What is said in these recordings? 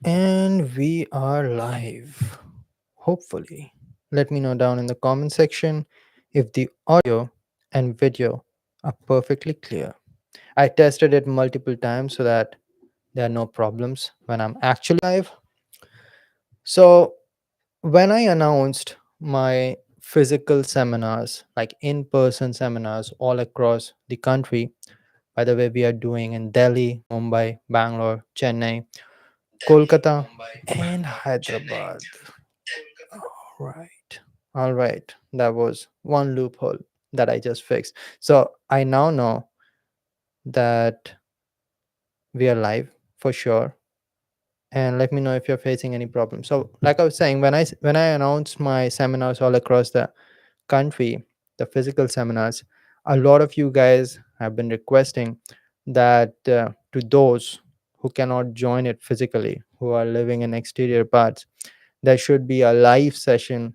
And we are live. Hopefully. Let me know down in the comment section if the audio and video are perfectly clear. I tested it multiple times so that there are no problems when I'm actually live. So, when I announced my physical seminars, like in person seminars all across the country, by the way, we are doing in Delhi, Mumbai, Bangalore, Chennai, Kolkata, and Hyderabad. Right. All right. That was one loophole that I just fixed. So I now know that we are live for sure. And let me know if you're facing any problems. So, like I was saying, when I announced my seminars all across the country, the physical seminars, a lot of you guys have been requesting that to those who cannot join it physically, who are living in exterior parts, there should be a live session,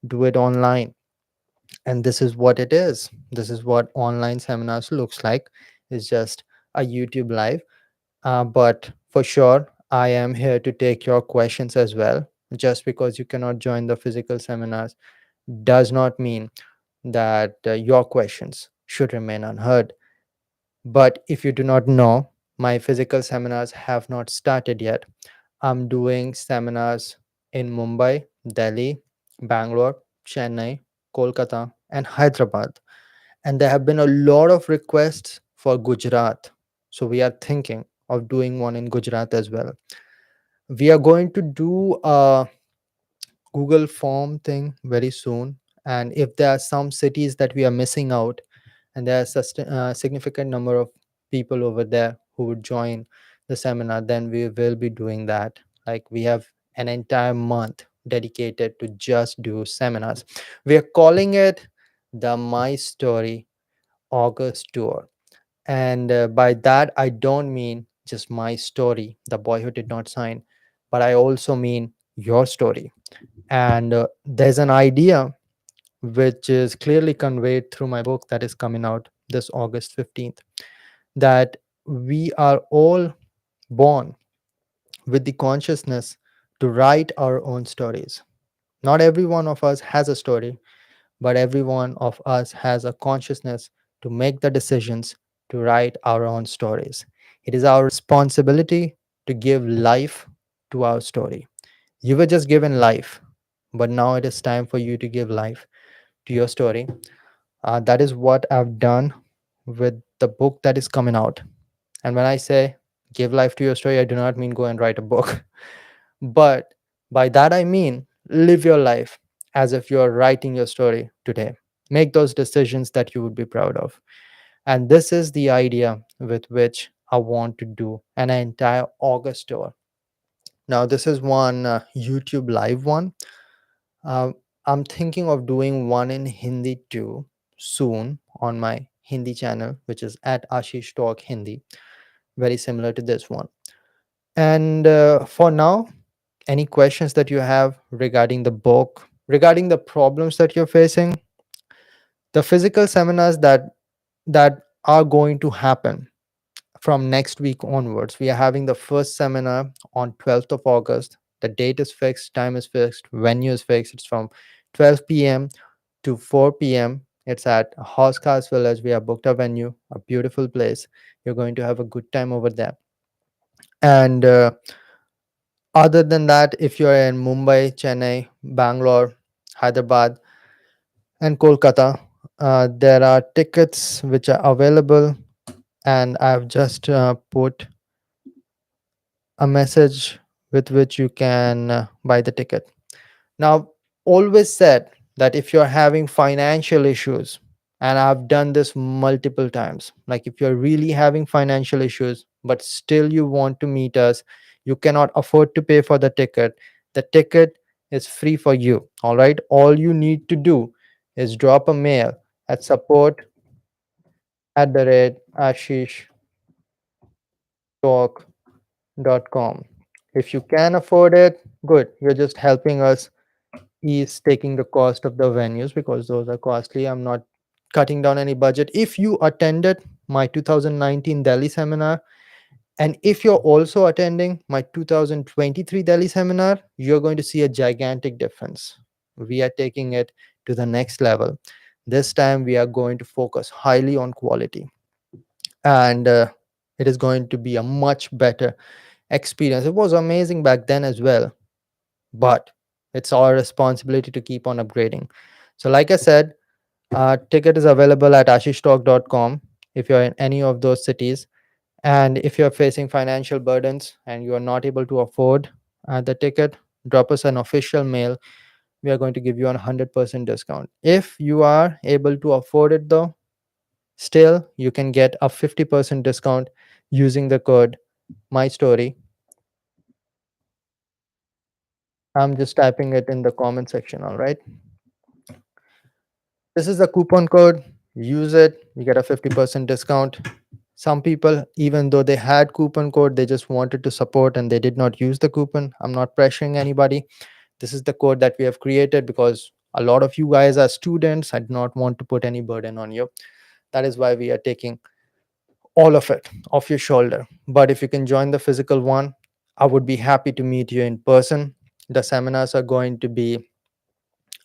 do it online. And this is what it is. This is what online seminars looks like. It's just a YouTube live. But for sure, I am here to take your questions as well. Just because you cannot join the physical seminars does not mean that your questions should remain unheard. But if you do not know, my physical seminars have not started yet. I'm doing seminars in Mumbai, Delhi, Bangalore, Chennai, Kolkata, and Hyderabad. And there have been a lot of requests for Gujarat. So we are thinking of doing one in Gujarat as well. We are going to do a Google form thing very soon. And if there are some cities that we are missing out, and there are significant number of people over there who would join the seminar, then we will be doing that. Like we have an entire month dedicated to just do seminars. We are calling it the My Story August tour. And by that, I don't mean just my story, the boy who did not sign, but I also mean your story. And there's an idea which is clearly conveyed through my book that is coming out this August 15th, that we are all born with the consciousness to write our own stories. Not every one of us has a story, but every one of us has a consciousness to make the decisions to write our own stories. It is our responsibility to give life to our story. You were just given life, but now it is time for you to give life to your story. That is what I've done with the book that is coming out. And when I say give life to your story, I do not mean go and write a book. But by that, I mean live your life as if you're writing your story today. Make those decisions that you would be proud of. And this is the idea with which I want to do an entire August tour. Now, this is one YouTube live one. Uh, I'm thinking of doing one in Hindi too soon on my Hindi channel, which is at Ashish Talk Hindi, very similar to this one. And for now, any questions that you have regarding the book, regarding the problems that you're facing, the physical seminars that are going to happen from next week onwards. We are having the first seminar on 12th of August. The date is fixed, time is fixed, venue is fixed. It's from 12 p.m. to 4 p.m. It's at Housecast Village. We have booked a venue, a beautiful place. You're going to have a good time over there. And other than that, if you're in Mumbai, Chennai, Bangalore, Hyderabad, and Kolkata, there are tickets which are available, and I've just put a message with which you can buy the ticket. Now, always said that if you're having financial issues, and I've done this multiple times, like if you're really having financial issues, but still you want to meet us, you cannot afford to pay for the ticket is free for you. All right. All you need to do is drop a mail at support@ashishtalk.com. If you can afford it, good. You're just helping us is taking the cost of the venues because those are costly. I'm not cutting down any budget. If you attended my 2019 Delhi seminar, And if you're also attending my 2023 Delhi seminar, you're going to see a gigantic difference. We are taking it to the next level. This time, we are going to focus highly on quality, and it is going to be a much better experience. It was amazing back then as well, but it's our responsibility to keep on upgrading. So, like I said, ticket is available at ashishtalk.com if you're in any of those cities. And if you're facing financial burdens and you are not able to afford the ticket, drop us an official mail. We are going to give you a 100% discount. If you are able to afford it though, still you can get a 50% discount using the code my story. I'm just typing it in the comment section. All right. This is the coupon code. Use it. You get a 50% discount. Some people, even though they had coupon code, they just wanted to support and they did not use the coupon. I'm not pressuring anybody. This is the code that we have created because a lot of you guys are students. I do not want to put any burden on you. That is why we are taking all of it off your shoulder. But if you can join the physical one, I would be happy to meet you in person. The seminars are going to be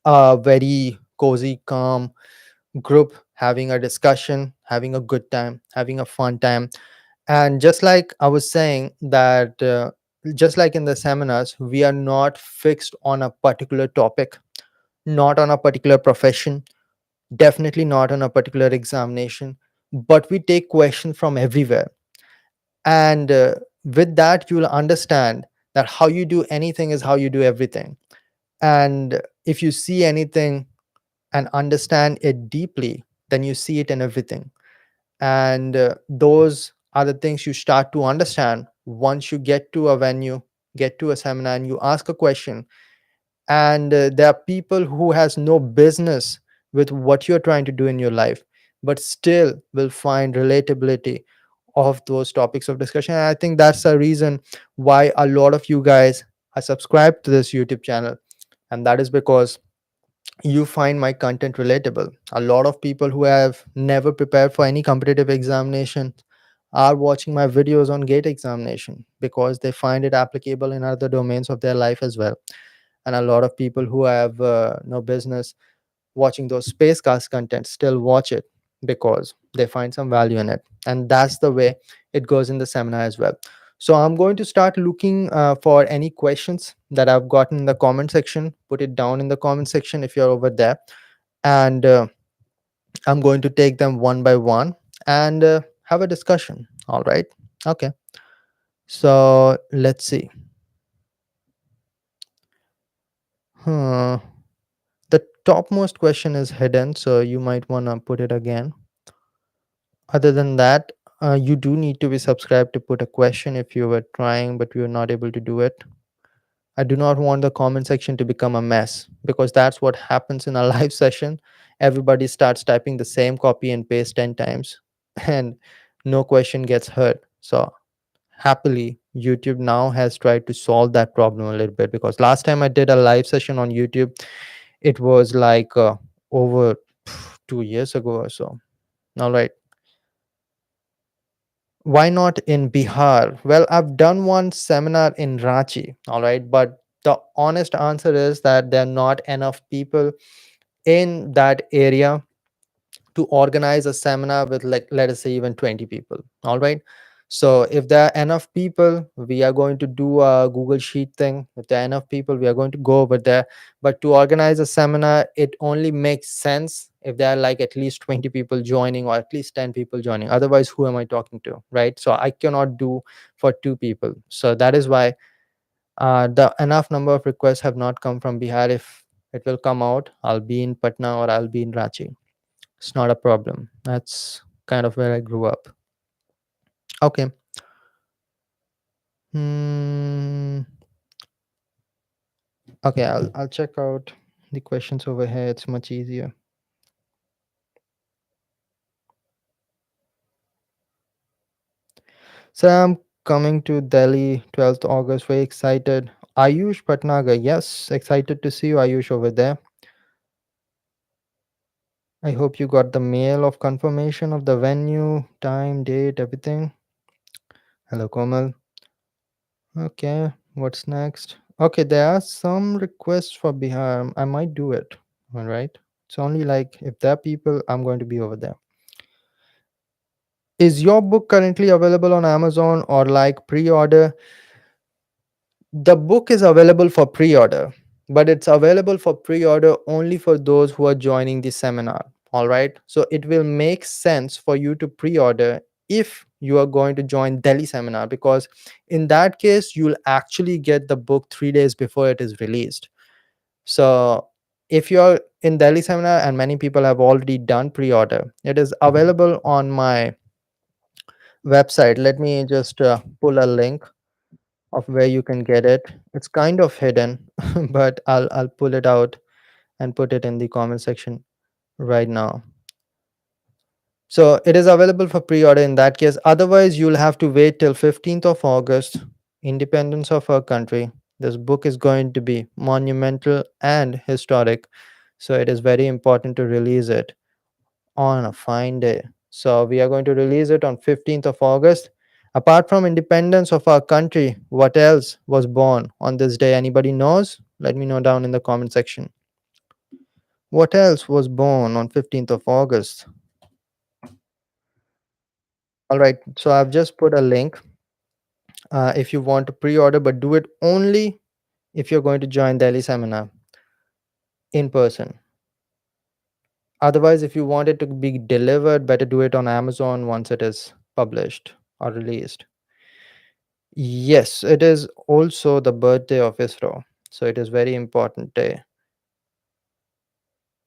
a very cozy, calm group, having a discussion, having a good time, having a fun time. And just like I was saying, that just like in the seminars, we are not fixed on a particular topic, not on a particular profession, definitely not on a particular examination, but we take questions from everywhere. And with that, you will understand that how you do anything is how you do everything. And if you see anything and understand it deeply, then you see it in everything. And those are the things you start to understand once you get to a venue, get to a seminar, and you ask a question. And there are people who has no business with what you're trying to do in your life, but still will find relatability of those topics of discussion. And I think that's the reason why a lot of you guys are subscribed to this YouTube channel, and that is because you find my content relatable. A lot of people who have never prepared for any competitive examination are watching my videos on gate examination because they find it applicable in other domains of their life as well. And a lot of people who have no business watching those space cast content still watch it because they find some value in it. And that's the way it goes in the seminar as well. So I'm going to start looking for any questions that I've gotten in the comment section. Put it down in the comment section if you're over there, and I'm going to take them one by one and have a discussion. All right. Okay. So let's see. Hmm. The topmost question is hidden, so you might want to put it again. Other than that, you do need to be subscribed to put a question if you were trying but you were not able to do it. I do not want the comment section to become a mess because that's what happens in a live session. Everybody starts typing the same copy and paste 10 times and no question gets heard. So, happily, YouTube now has tried to solve that problem a little bit because last time I did a live session on YouTube, it was like over 2 years ago or so. All right. Why not in Bihar? Well, I've done one seminar in Ranchi, all right, but the honest answer is that there are not enough people in that area to organize a seminar with, like, let us say even 20 people. All right. So if there are enough people, we are going to do a Google Sheet thing. If there are enough people, we are going to go over there. But to organize a seminar, it only makes sense if there are like at least 20 people joining or at least 10 people joining. Otherwise, who am I talking to? Right. So I cannot do for two people. So that is why the enough number of requests have not come from Bihar. If it will come out, I'll be in Patna or I'll be in Ranchi. It's not a problem. That's kind of where I grew up. Okay. Hmm. Okay, I'll check out the questions over here. It's much easier. So I'm coming to Delhi 12th August. Very excited. Ayush Patnagar. Yes, excited to see you, Ayush, over there. I hope you got the mail of confirmation of the venue, time, date, everything. Hello, Komal. Okay, what's next? Okay, there are some requests for Bihar. I might do it. All right. It's only like if there are people, I'm going to be over there. Is your book currently available on Amazon or like pre order? The book is available for pre order, but it's available for pre order only for those who are joining the seminar. All right. So it will make sense for you to pre order if you are going to join Delhi seminar, because in that case, you'll actually get the book 3 days before it is released. So if you're in Delhi seminar, and many people have already done pre order, it is available on my website. Let me just pull a link of where you can get it. It's kind of hidden, but I'll pull it out and put it in the comment section right now. So it is available for pre-order in that case. Otherwise, you'll have to wait till 15th of August, independence of our country. This book is going to be monumental and historic. So it is very important to release it on a fine day. So we are going to release it on 15th of August. Apart from independence of our country, what else was born on this day? Anybody knows? Let me know down in the comment section. What else was born on 15th of August? All right, so I've just put a link if you want to pre-order, but do it only if you're going to join Delhi seminar in person. Otherwise, if you want it to be delivered, better do it on Amazon once it is published or released. Yes, it is also the birthday of ISRO. So it is very important day.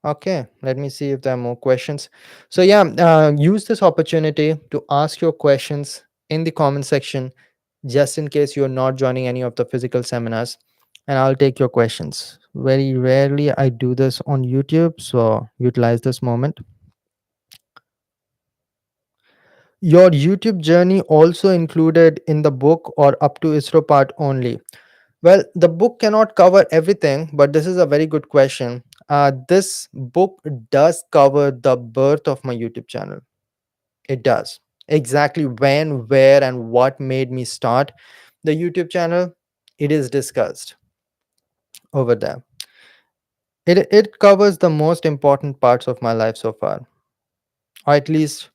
Okay, let me see if there are more questions. So yeah, use this opportunity to ask your questions in the comment section, just in case you're not joining any of the physical seminars, and I'll take your questions. Very rarely I do this on YouTube, so utilize this moment. Your YouTube journey also included in the book or up to ISRO part only? Well, the book cannot cover everything, but this is a very good question. This book does cover the birth of my YouTube channel. It does. Exactly when, where, and what made me start the YouTube channel. It is discussed over there. It covers the most important parts of my life so far, or at least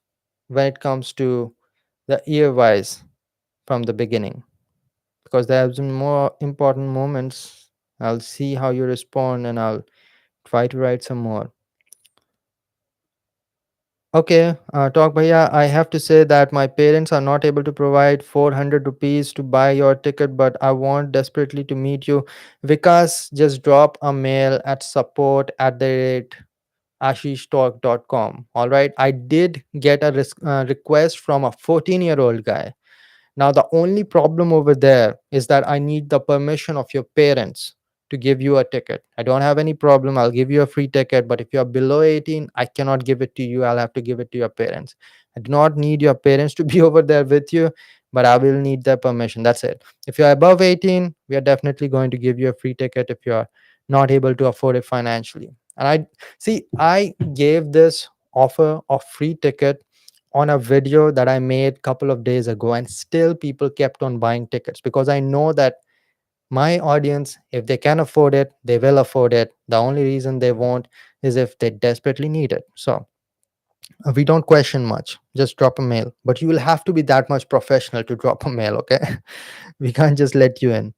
when it comes to the year wise from the beginning, because there have been more important moments. I'll see how you respond and I'll try to write some more. Okay, talk bhaiya. I have to say that my parents are not able to provide 400 rupees to buy your ticket, but I want desperately to meet you. Vikas, just drop a mail at support@ashishtalk.com. All right, I did get a request from a 14-year-old guy. Now, the only problem over there is that I need the permission of your parents to give you a ticket. I don't have any problem. I'll give you a free ticket. But if you're below 18, I cannot give it to you. I'll have to give it to your parents. I do not need your parents to be over there with you, but I will need their permission. That's it. If you're above 18, we are definitely going to give you a free ticket if you're not able to afford it financially. And I gave this offer of free ticket on a video that I made couple of days ago, and still people kept on buying tickets, because I know that my audience, if they can afford it, they will afford it. The only reason they won't is if they desperately need it. So we don't question much. Just drop a mail, but you will have to be that much professional to drop a mail. Okay, we can't just let you in.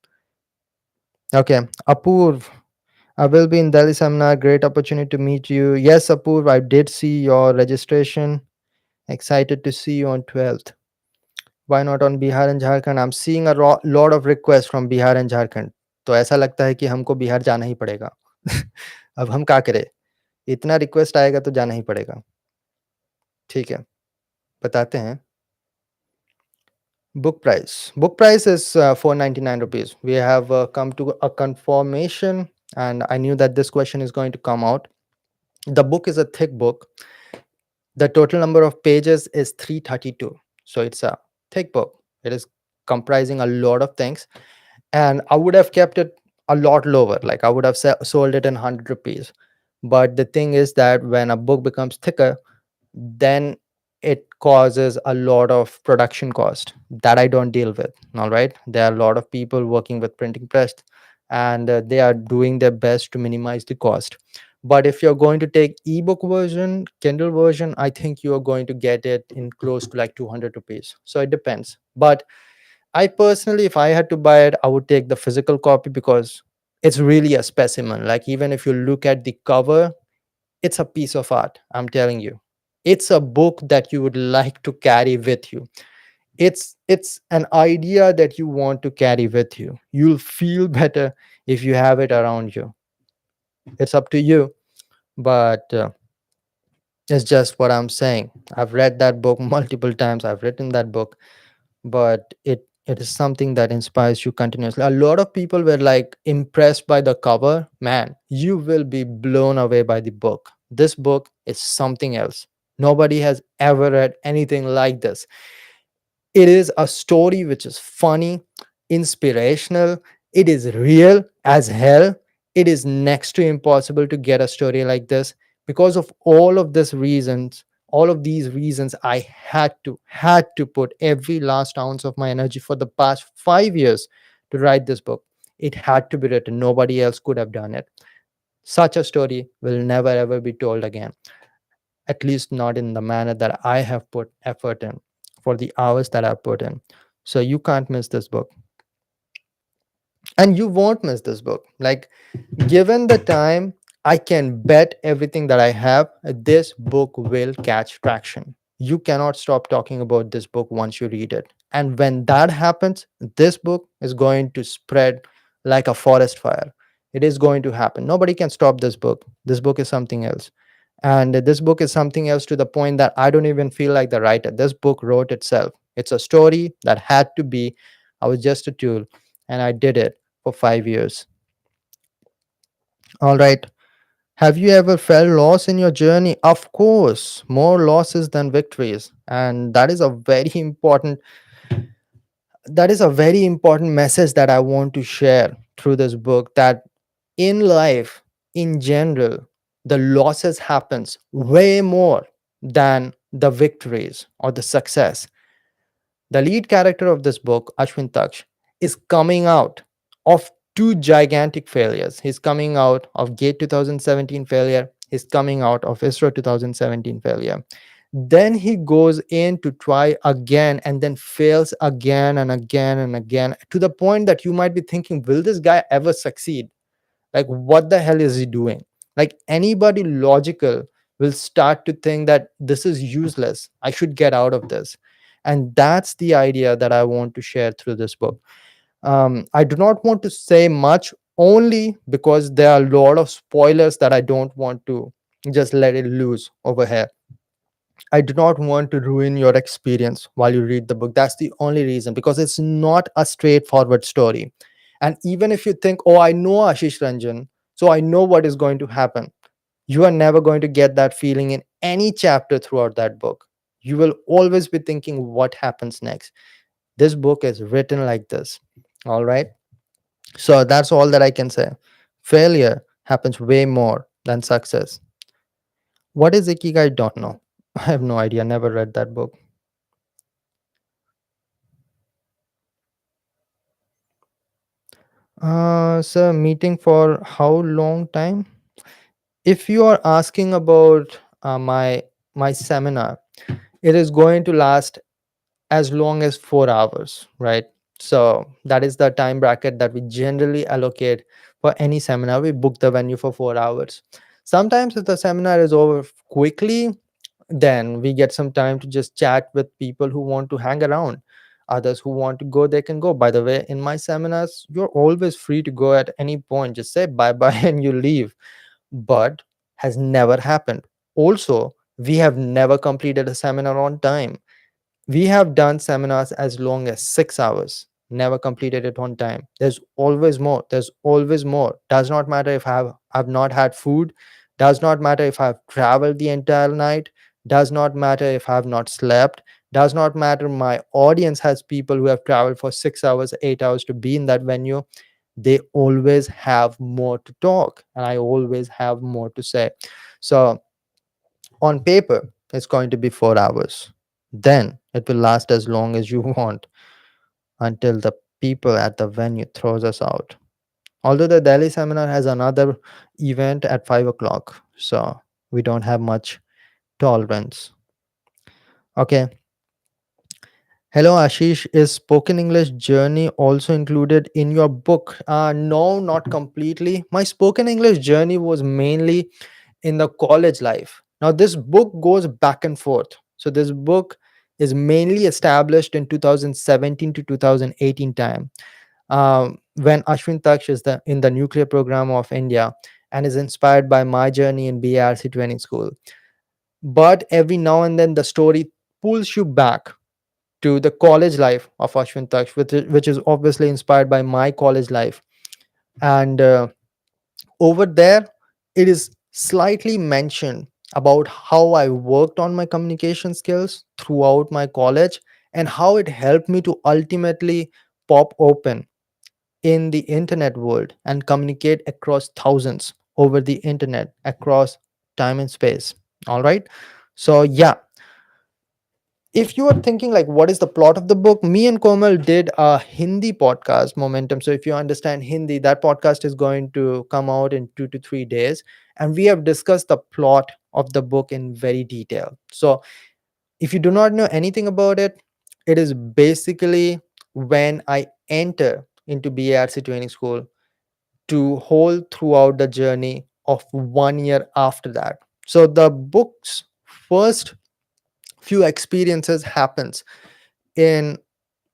Okay, Apurv, I will be in Delhi seminar. Great opportunity to meet you. Yes, Apurv, I did see your registration. Excited to see you on 12th. Why not on Bihar and Jharkhand? I'm seeing a lot of requests from Bihar and Jharkhand. तो ऐसा लगता है कि हमको बिहार जाना ही पड़ेगा. अब हम क्या करें? इतना रिक्वेस्ट आएगा तो जाना ही पड़ेगा. ठीक है, बताते हैं. Book price is 499 rupees. We have come to a confirmation, and I knew that this question is going to come out. The book is a thick book. The total number of pages is 332. So it's a thick book. It is comprising a lot of things, and I would have kept it a lot lower. Like I would have sold it in 100 rupees. But the thing is that when a book becomes thicker, then it causes a lot of production cost that I don't deal with. All right, there are a lot of people working with printing press, and they are doing their best to minimize the cost. But if you're going to take ebook version, Kindle version, I think you are going to get it in close to like 200 rupees. So it depends. But I personally, if I had to buy it, I would take the physical copy because it's really a specimen. Like, even if you look at the cover, it's a piece of art. I'm telling you, it's a book that you would like to carry with you. It's an idea that you want to carry with you. You'll feel better if you have it around you. It's up to you, but it's just what I'm saying. I've read that book multiple times. I've written that book, but it is something that inspires you continuously. A lot of people were like impressed by the cover. Man, you will be blown away by the book. This book is something else. Nobody has ever read anything like this. It is a story which is funny, inspirational, it is real as hell. It is next to impossible to get a story like this. Because of all of these reasons, I had to put every last ounce of my energy for the past 5 years to write this book. It had to be written. Nobody else could have done it. Such a story will never ever be told again, at least not in the manner that I have put effort in, for the hours that I've put in. So you can't miss this book. And you won't miss this book. Like, given the time, I can bet everything that I have, this book will catch traction. You cannot stop talking about this book once you read it. And when that happens, this book is going to spread like a forest fire. It is going to happen. Nobody can stop this book. This book is something else. And this book is something else to the point that I don't even feel like the writer. This book wrote itself. It's a story that had to be. I was just a tool, and I did it for 5 years. All right. Have you ever felt loss in your journey? Of course, more losses than victories. And that is a very important message that I want to share through this book, that in life in general, the losses happens way more than the victories or the success. The lead character of this book, Ashwin Taksh, is coming out of two gigantic failures. He's coming out of Gate 2017 failure. He's coming out of ISRO 2017 failure. Then he goes in to try again and then fails again and again and again, to the point that you might be thinking, will this guy ever succeed? Like, what the hell is he doing? Like, anybody logical will start to think that this is useless. I should get out of this. And that's the idea that I want to share through this book. I do not want to say much, only because there are a lot of spoilers that I don't want to just let it loose over here. I do not want to ruin your experience while you read the book. That's the only reason, because it's not a straightforward story. And even if you think, oh, I know Ashish Ranjan, so I know what is going to happen, you are never going to get that feeling in any chapter throughout that book. You will always be thinking, what happens next? This book is written like this. All right. So that's all that I can say. Failure happens way more than success. What is Ikigai? Don't know. I have no idea. Never read that book. So meeting for how long time? If you are asking about my seminar, it is going to last as long as 4 hours, right? So that is the time bracket that we generally allocate for any seminar. We book the venue for 4 hours. Sometimes if the seminar is over quickly, then we get some time to just chat with people who want to hang around. Others who want to go, they can go. By the way, in my seminars, you're always free to go at any point. Just say bye bye and you leave. But has never happened. Also, we have never completed a seminar on time. We have done seminars as long as 6 hours, never completed it on time. There's always more. There's always more. Does not matter if I've not had food, does not matter if I've traveled the entire night, does not matter if I've not slept, does not matter my audience has people who have traveled for 6 hours, 8 hours to be in that venue. They always have more to talk, and I always have more to say. So on paper, it's going to be 4 hours. Then it will last as long as you want until the people at the venue throws us out. Although the Delhi seminar has another event at 5 o'clock, so we don't have much tolerance. Okay. Hello, Ashish. Is spoken English journey also included in your book? No, not completely. My spoken English journey was mainly in the college life. Now, this book goes back and forth. So, this book is mainly established in 2017 to 2018 time, when Ashwin Taksh is in the nuclear program of India and is inspired by my journey in BARC training school. But every now and then, the story pulls you back to the college life of Ashwin Taksh, which is obviously inspired by my college life. And over there, it is slightly mentioned about how I worked on my communication skills throughout my college and how it helped me to ultimately pop open in the internet world and communicate across thousands over the internet across time and space. All right. So, yeah, if you are thinking like what is the plot of the book, me and Komal did a Hindi podcast, Momentum. So if you understand Hindi, that podcast is going to come out in 2 to 3 days, and we have discussed the plot of the book in very detail. So if you do not know anything about it, it is basically when I enter into BARC training school to hold throughout the journey of 1 year after that. So the book's first few experiences happens in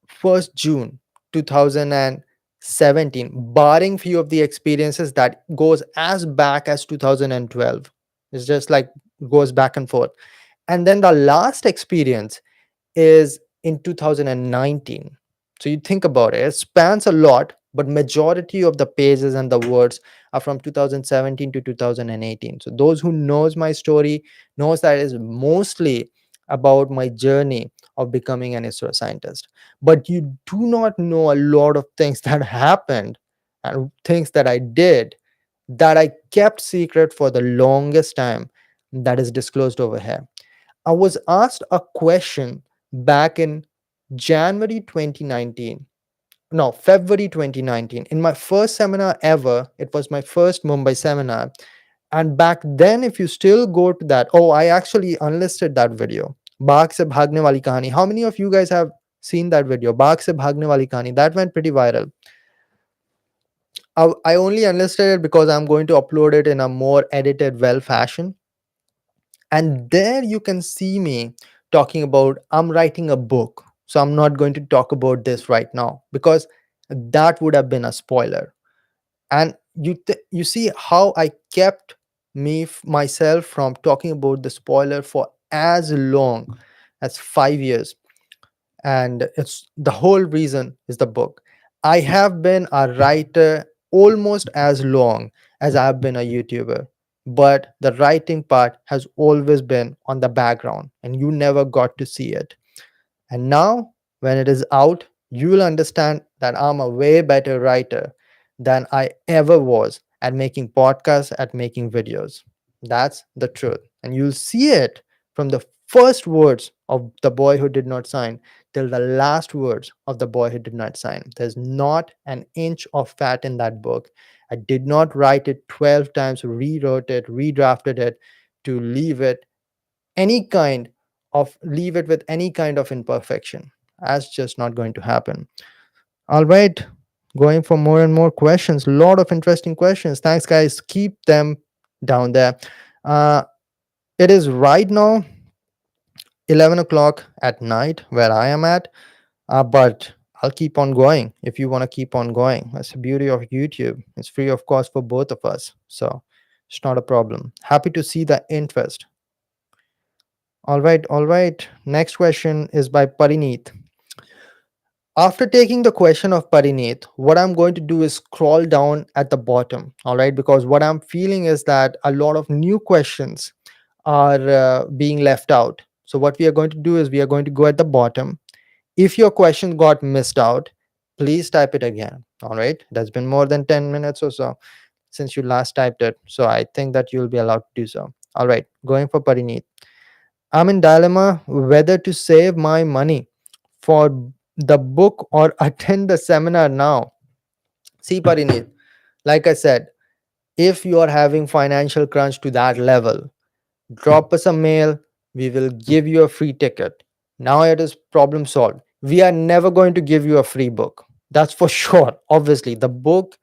1st June 2017, barring few of the experiences that goes as back as 2012. It's just like goes back and forth. And then the last experience is in 2019. So you think about it, it spans a lot, but majority of the pages and the words are from 2017 to 2018. So those who knows my story knows that it is mostly about my journey of becoming an ISRO scientist. But you do not know a lot of things that happened and things that I did that I kept secret for the longest time, that is disclosed over here. I was asked a question back in January 2019. No, February 2019. In my first seminar ever, it was my first Mumbai seminar. And back then, if you still go to that, oh, I actually unlisted that video. Baag se bhagne wali kahani. How many of you guys have seen that video? Baag se bhagne wali kahani. That went pretty viral. I only unlisted it because I'm going to upload it in a more edited, well fashion. And there you can see me talking about I'm writing a book. So I'm not going to talk about this right now because that would have been a spoiler. And you see how I kept myself from talking about the spoiler for as long as 5 years, and it's the whole reason is the book. I have been a writer almost as long as I've been a YouTuber, but the writing part has always been on the background and you never got to see it. And now, when it is out, you will understand that I'm a way better writer than I ever was at making podcasts, at making videos. That's the truth. And you'll see it from the first words of The Boy Who Did Not Sign till the last words of The Boy Who Did Not Sign. There's not an inch of fat in that book. I did not write it 12 times, rewrote it, redrafted it to any kind leave it with any kind of imperfection. That's just not going to happen. All right, going for more and more questions. A lot of interesting questions. Thanks, guys. Keep them down there. uh it is right now 11 o'clock at night where I am at, but I'll keep on going if you want to keep on going. That's the beauty of YouTube. It's free of cost for both of us, so it's not a problem. Happy to see the interest. All right, all right. Next question is by Parineet. After taking the question of Parineet, what I'm going to do is scroll down at the bottom. All right, because what I'm feeling is that a lot of new questions are being left out. So, what we are going to do is we are going to go at the bottom. If your question got missed out, please type it again. All right, that's been more than 10 minutes or so since you last typed it. So, I think that you'll be allowed to do so. All right, going for Parineet. I'm in dilemma whether to save my money for the book or attend the seminar now. See, Parinit, like I said, if you are having financial crunch to that level, drop us a mail. We will give you a free ticket. Now it is problem solved. We are never going to give you a free book. That's for sure. Obviously, the book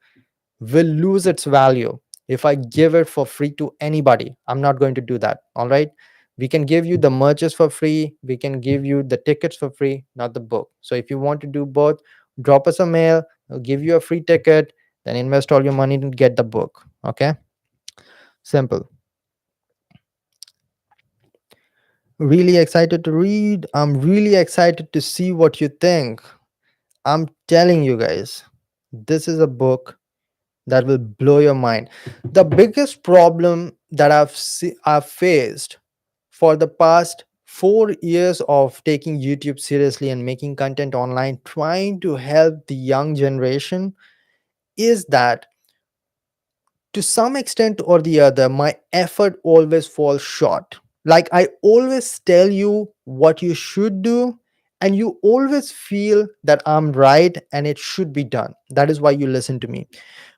will lose its value if I give it for free to anybody. I'm not going to do that. All right. We can give you the merches for free. We can give you the tickets for free, not the book. So if you want to do both, drop us a mail. We'll give you a free ticket. Then invest all your money to get the book. Okay. Simple. Really excited to read. I'm really excited to see what you think. I'm telling you guys, this is a book that will blow your mind. The biggest problem that I've faced for the past 4 years of taking YouTube seriously and making content online, trying to help the young generation, is that to some extent or the other, my effort always falls short. Like I always tell you what you should do, and you always feel that I'm right and it should be done. That is why you listen to me.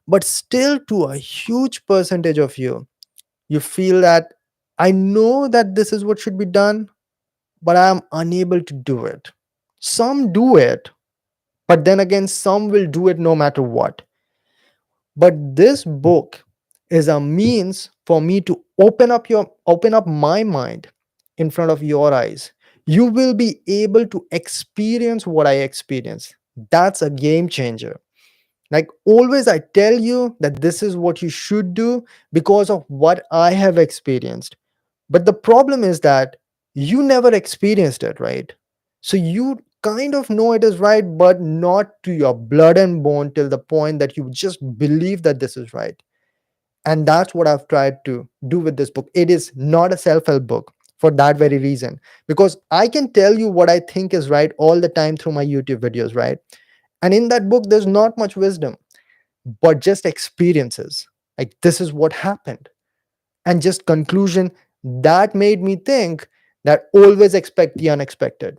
But still, to a huge percentage of you, you feel that I know that this is what should be done, but I'm unable to do it. Some do it, but then again, some will do it no matter what. But this book is a means for me to open up my mind in front of your eyes. You will be able to experience what I experience. That's a game changer. Like always, I tell you that this is what you should do because of what I have experienced. But the problem is that you never experienced it, right? So you kind of know it is right, but not to your blood and bone till the point that you just believe that this is right. And that's what I've tried to do with this book. It is not a self help book for that very reason, because I can tell you what I think is right all the time through my YouTube videos, right? And in that book, there's not much wisdom, but just experiences. Like, this is what happened. And just conclusion that made me think that always expect the unexpected.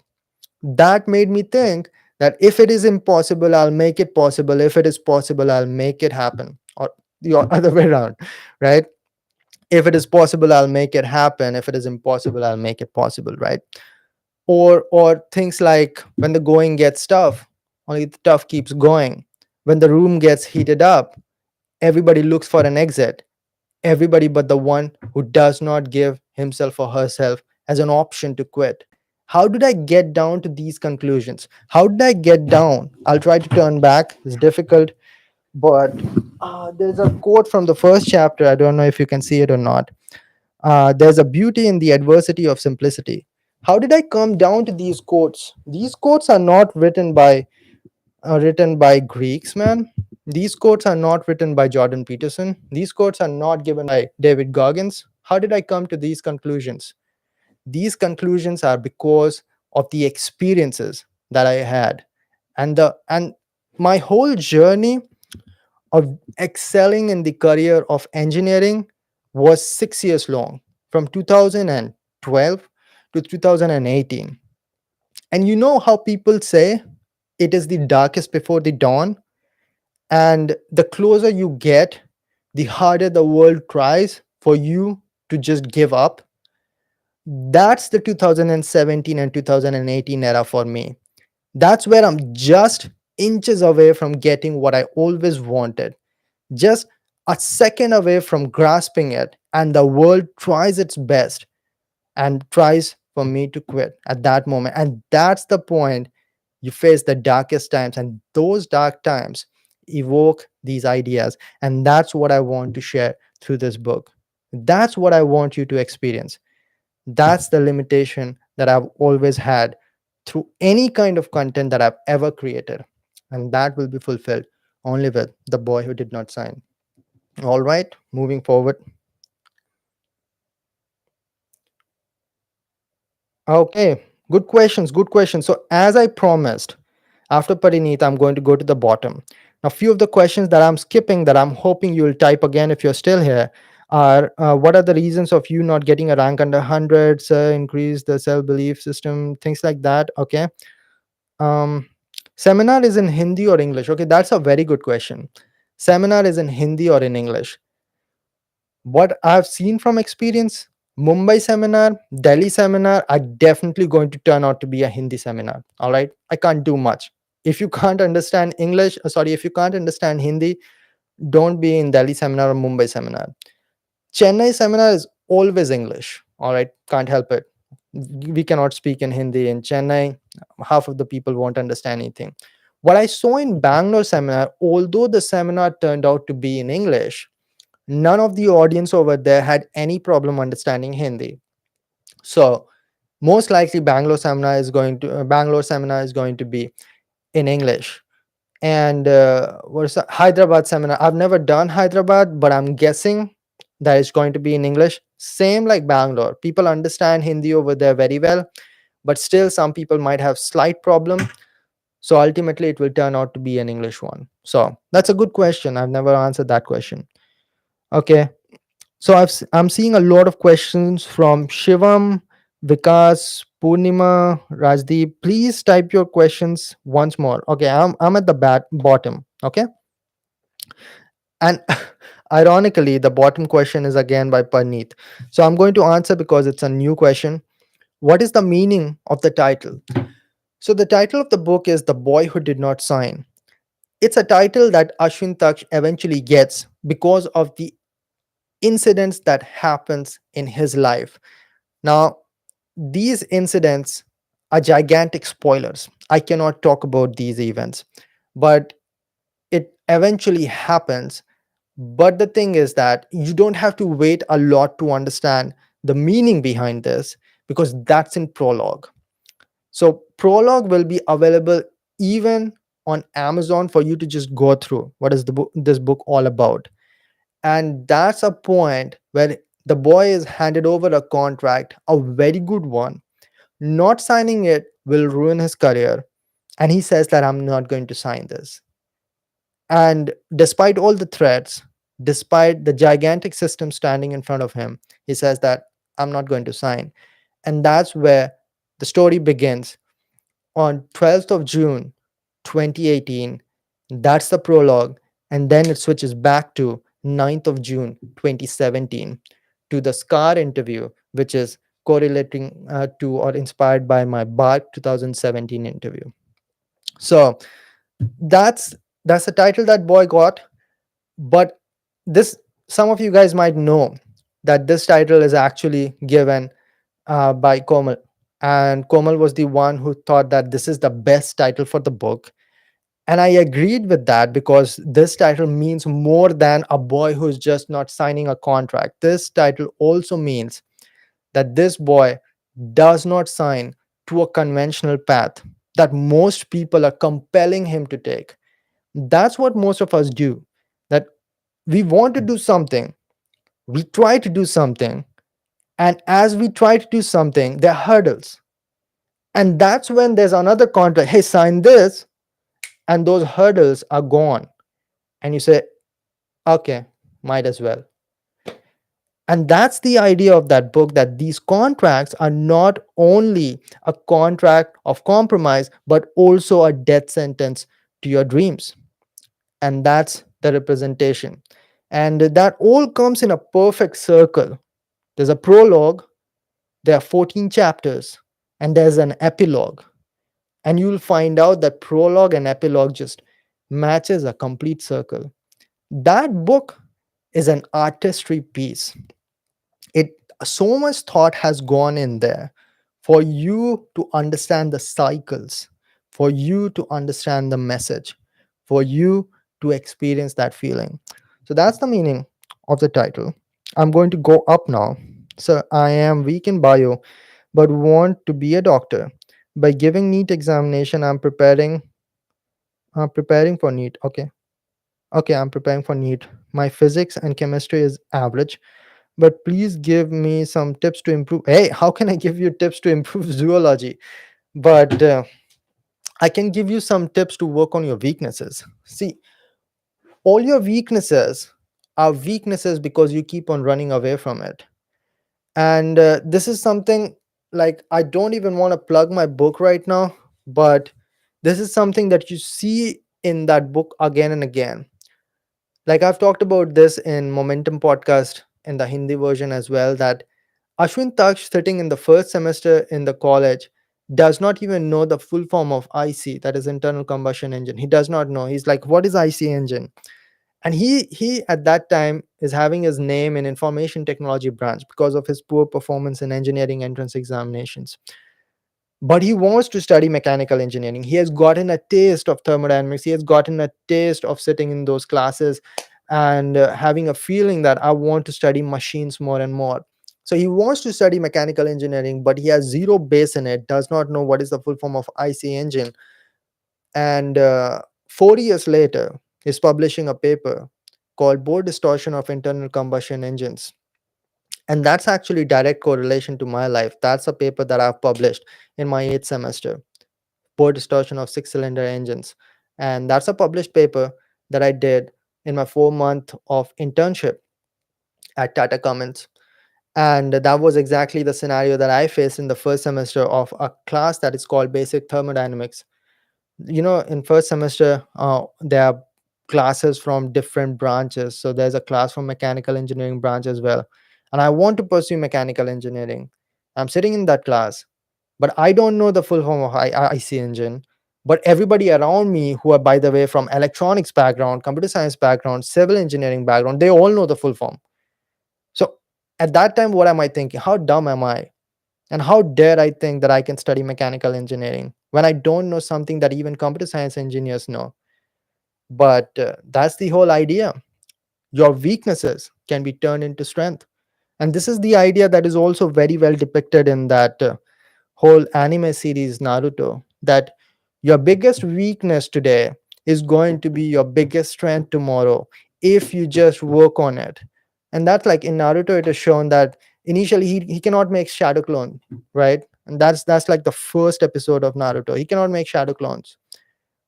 That made me think that if it is impossible, I'll make it possible. If it is possible, I'll make it happen. Or the other way around, right? If it is possible, I'll make it happen. If it is impossible, I'll make it possible, right? Or things like when the going gets tough, only the tough keeps going. When the room gets heated up, everybody looks for an exit. Everybody but the one who does not give himself or herself as an option to quit. How did I get down to these conclusions? How did I get down? I'll try to turn back. It's difficult, but there's a quote from the first chapter. I don't know if you can see it or not. There's a beauty in the adversity of simplicity. How did I come down to these quotes? These quotes are not written by Greeks, man. These quotes are not written by Jordan Peterson. These quotes are not given by David Goggins. How did I come to these conclusions? These conclusions are because of the experiences that I had, and my whole journey of excelling in the career of engineering was 6 years long, from 2012 to 2018. And you know how people say it is the darkest before the dawn, and the closer you get, the harder the world tries for you to just give up. That's the 2017 and 2018 era for me. That's where I'm just inches away from getting what I always wanted, just a second away from grasping it, and the world tries its best and tries for me to quit at that moment. And that's the point. You face the darkest times, and those dark times evoke these ideas. And that's what I want to share through this book. That's what I want you to experience. That's the limitation that I've always had through any kind of content that I've ever created. And that will be fulfilled only with The Boy Who Did Not Sign. All right, moving forward. Okay, good questions, good questions. So, as I promised, after Parinit, I'm going to go to the bottom. Now, few of the questions that I'm skipping that I'm hoping you'll type again if you're still here. Are what are the reasons of you not getting a rank under 100, sir? Increase the self belief system, things like that. Okay. um Seminar is in Hindi or English? Okay, that's a very good question. Seminar is in Hindi or in English? What I've seen from experience, Mumbai seminar, Delhi seminar are definitely going to turn out to be a Hindi seminar. All right, I can't do much. If you can't understand English, sorry, if you can't understand Hindi, don't be in Delhi seminar or Mumbai seminar. Chennai seminar is always English. All right, can't help it. We cannot speak in Hindi in Chennai. Half of the people won't understand anything. What I saw in Bangalore seminar, although the seminar turned out to be in English, none of the audience over there had any problem understanding Hindi. So most likely Bangalore seminar is going to be in English. And what is that? Hyderabad seminar? I've never done Hyderabad, but I'm guessing that it's going to be in English. Same like Bangalore. People understand Hindi over there very well, but still some people might have slight problem. So ultimately, it will turn out to be an English one. So that's a good question. I've never answered that question. Okay. So I'm seeing a lot of questions from Shivam, Vikas, Purnima, Rajdeep. Please type your questions once more. Okay, I'm at the bottom. Okay, and ironically, the bottom question is again by Parneet. So I'm going to answer because it's a new question. What is the meaning of the title? So the title of the book is "The Boy Who Did Not Sign." It's a title that Ashwin Taksh eventually gets because of the incidents that happens in his life. Now, these incidents are gigantic spoilers. I cannot talk about these events, but it eventually happens. But the thing is that you don't have to wait a lot to understand the meaning behind this because that's in prologue. So, prologue will be available even on Amazon for you to just go through what is this book all about. And that's a point where the boy is handed over a contract, a very good one. Not signing it will ruin his career. And he says that I'm not going to sign this. And despite all the threats, despite the gigantic system standing in front of him, he says that I'm not going to sign. And that's where the story begins on 12th of June 2018. That's the prologue. And then it switches back to 9th of June 2017 to the SCAR interview, which is correlating to or inspired by my BARC 2017 interview. So that's that's the title that boy got. But this, some of you guys might know that this title is actually given by Komal. And Komal was the one who thought that this is the best title for the book. And I agreed with that because this title means more than a boy who's just not signing a contract. This title also means that this boy does not sign to a conventional path that most people are compelling him to take. That's what most of us do. That we want to do something, we try to do something, and as we try to do something, there are hurdles. And that's when there's another contract. Hey, sign this, and those hurdles are gone. And you say, okay, might as well. And that's the idea of that book, that these contracts are not only a contract of compromise, but also a death sentence to your dreams. And that's the representation. And that all comes in a perfect circle. There's a prologue, there are 14 chapters, and there's an epilogue. And you'll find out that prologue and epilogue just matches a complete circle. That book is an artistry piece. It, so much thought has gone in there for you to understand the cycles, for you to understand the message, for you to experience that feeling. So that's the meaning of the title. I'm going to go up now. So I am weak in bio but want to be a doctor. By giving NEET examination, I'm preparing for NEET. Okay. Okay, I'm preparing for NEET. My physics and chemistry is average, but please give me some tips to improve. Hey, how can I give you tips to improve zoology? But I can give you some tips to work on your weaknesses. See, all your weaknesses are weaknesses because you keep on running away from it. And this is something, like, I don't even want to plug my book right now, but this is something that you see in that book again and again. Like, I've talked about this in Momentum podcast in the Hindi version as well, that Ashwin Taksh, sitting in the first semester in the college, does not even know the full form of IC, that is internal combustion engine. He does not know. He's like, what is IC engine? And he at that time is having his name in information technology branch because of his poor performance in engineering entrance examinations. But he wants to study mechanical engineering. He has gotten a taste of thermodynamics. He has gotten a taste of sitting in those classes and having a feeling that I want to study machines more and more. So he wants to study mechanical engineering, but he has zero base in it, does not know what is the full form of IC engine. And 4 years later, he's publishing a paper called Bore Distortion of Internal Combustion Engines. And that's actually direct correlation to my life. That's a paper that I've published in my eighth semester, Bore Distortion of Six Cylinder Engines. And that's a published paper that I did in my 4 month of internship at Tata Cummins. And that was exactly the scenario that I faced in the first semester of a class that is called Basic Thermodynamics. In first semester, there are classes from different branches. So there's a class from mechanical engineering branch as well, and I want to pursue mechanical engineering. I'm sitting in that class, but I don't know the full form of IC engine. But everybody around me, who are, by the way, from electronics background, computer science background, civil engineering background, they all know the full form. So at that time, what am I thinking? How dumb am I? And how dare I think that I can study mechanical engineering when I don't know something that even computer science engineers know? But that's the whole idea. Your weaknesses can be turned into strength. And this is the idea that is also very well depicted in that whole anime series Naruto, that your biggest weakness today is going to be your biggest strength tomorrow if you just work on it. And that's like in Naruto, it is shown that initially he cannot make shadow clone, right? And that's like the first episode of Naruto. He cannot make shadow clones.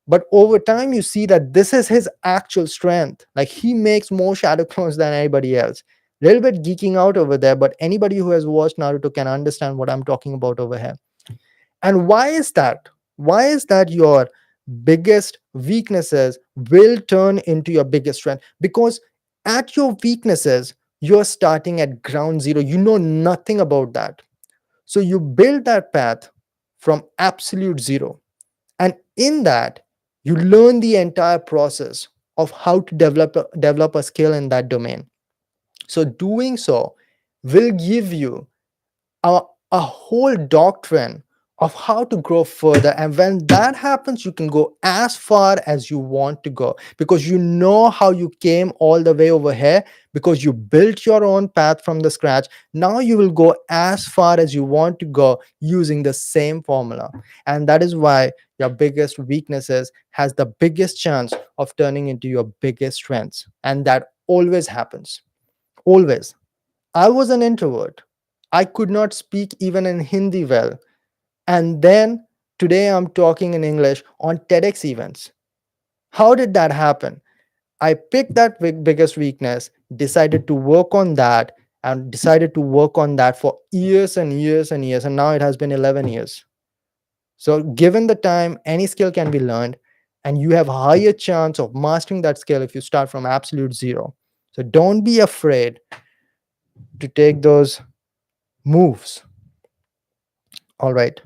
But over time, you see that this is his actual strength. Like, he makes more shadow clones than anybody else. Little bit geeking out over there, but anybody who has watched Naruto can understand what I'm talking about over here. And why is that? Why is that your biggest weaknesses will turn into your biggest strength? Because at your weaknesses, you're starting at ground zero. You know nothing about that. So you build that path from absolute zero. And in that, you learn the entire process of how to develop a skill in that domain. So doing so will give you a, a whole doctrine of how to grow further. And when that happens, you can go as far as you want to go because you know how you came all the way over here, because you built your own path from the scratch. Now you will go as far as you want to go using the same formula. And that is why your biggest weaknesses has the biggest chance of turning into your biggest strengths. And that always happens. Always. I was an introvert. I could not speak even in Hindi well. And then today I'm talking in English on TEDx events. How did that happen? I picked that biggest weakness, decided to work on that, and decided to work on that for years and years and years. And now it has been 11 years. So, given the time, any skill can be learned, and you have a higher chance of mastering that skill if you start from absolute zero. So, don't be afraid to take those moves. All right.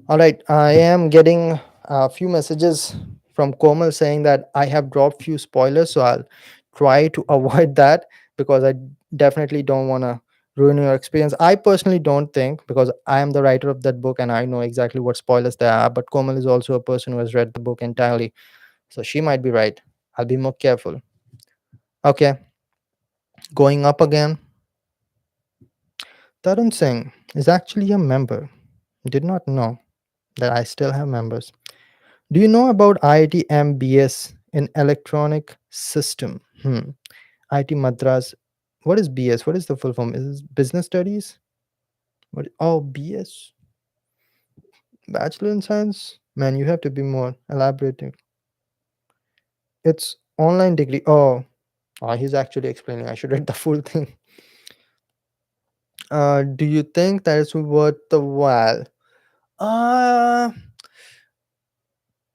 All right. I am getting a few messages from Komal saying that I have dropped few spoilers. So I'll try to avoid that because I definitely don't want to ruin your experience. I personally don't think, because I am the writer of that book and I know exactly what spoilers there are. But Komal is also a person who has read the book entirely. So she might be right. I'll be more careful. Okay. Going up again. Tarun Singh is actually a member. Did not know that I still have members. Do you know about IIT BS in electronic system? IIT Madras. What is BS? What is the full form? Is it business studies? What? Oh, BS. Bachelor in science. Man, you have to be more elaborating. It's online degree. Oh, He's actually explaining. I should read the full thing. Do you think that it's worth the while? Uh,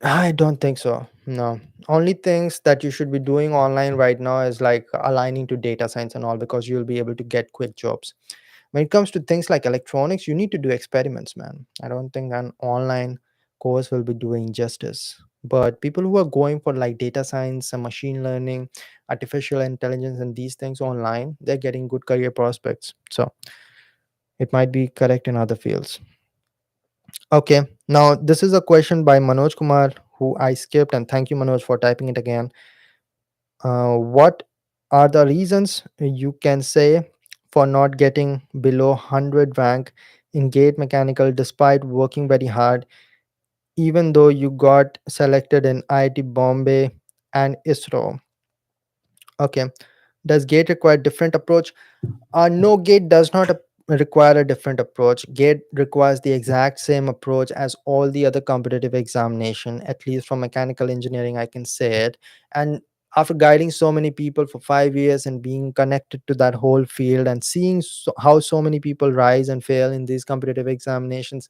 I don't think so. No. Only things that you should be doing online right now is like aligning to data science and all, because you'll be able to get quick jobs. When it comes to things like electronics, you need to do experiments, man. I don't think an online course will be doing justice. But people who are going for like data science and machine learning, artificial intelligence, and these things online, they're getting good career prospects. So it might be correct in other fields. Okay, now this is a question by Manoj Kumar, who I skipped, and thank you, Manoj, for typing it again. What are the reasons you can say for not getting below 100 rank in gate mechanical despite working very hard, even though you got selected in IIT Bombay and ISRO? Okay, does gate require different approach? No, Gate does not require a different approach. Gate requires the exact same approach as all the other competitive examination, at least from mechanical engineering, I can say it. And after guiding so many people for 5 years and being connected to that whole field and seeing how so many people rise and fail in these competitive examinations,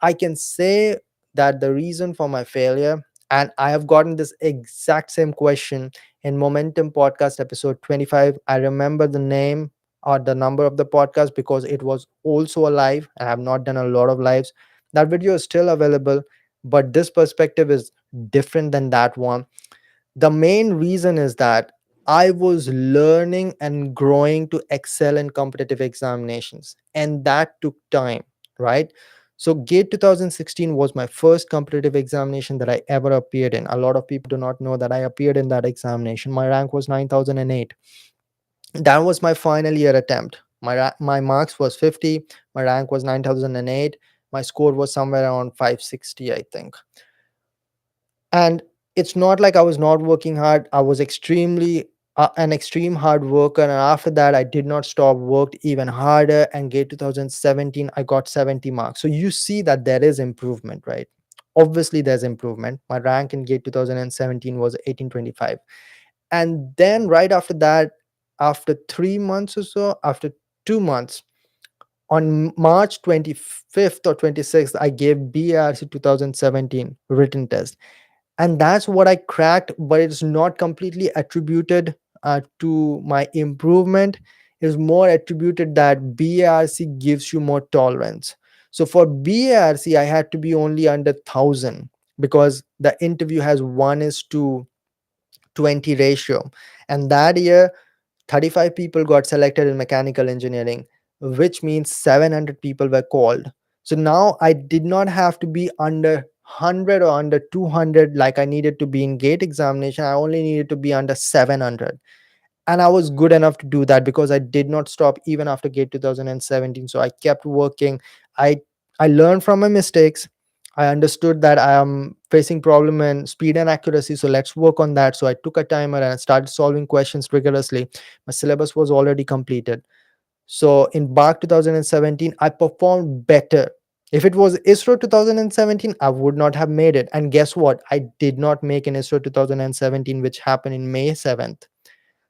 I can say that the reason for my failure, and I have gotten this exact same question in Momentum Podcast episode 25. I remember the name or the number of the podcast because it was also a live. I have not done a lot of lives. That video is still available, but this perspective is different than that one. The main reason is that I was learning and growing to excel in competitive examinations, and that took time, right? So, GATE 2016 was my first competitive examination that I ever appeared in. A lot of people do not know that I appeared in that examination. My rank was 9008. That was my final year attempt. My marks was 50. My rank was 9008. My score was somewhere around 560, I think. And it's not like I was not working hard. I was extremely an extreme hard worker, and after that I did not stop, worked even harder, and gate 2017 I got 70 marks. So you see that there is improvement, right? Obviously there's improvement. My rank in gate 2017 was 1825. And then right after that, after 3 months or so, after 2 months, on March 25th or 26th, I gave BARC 2017 written test, and that's what I cracked. But it's not completely attributed to my improvement. It's more attributed that BARC gives you more tolerance. So for BARC I had to be only under 1000, because the interview has 1 is to 20 ratio, and that year 35 people got selected in mechanical engineering, which means 700 people were called. So now I did not have to be under 100 or under 200 like I needed to be in gate examination. I only needed to be under 700. And I was good enough to do that because I did not stop even after gate 2017. So I kept working. I i learned from my mistakes. I understood that I am facing problem in speed and accuracy, so let's work on that. So I took a timer and I started solving questions rigorously. My syllabus was already completed. So in BARC 2017 I performed better. If it was ISRO 2017, I would not have made it. And guess what, I did not make an ISRO 2017, which happened in May 7th.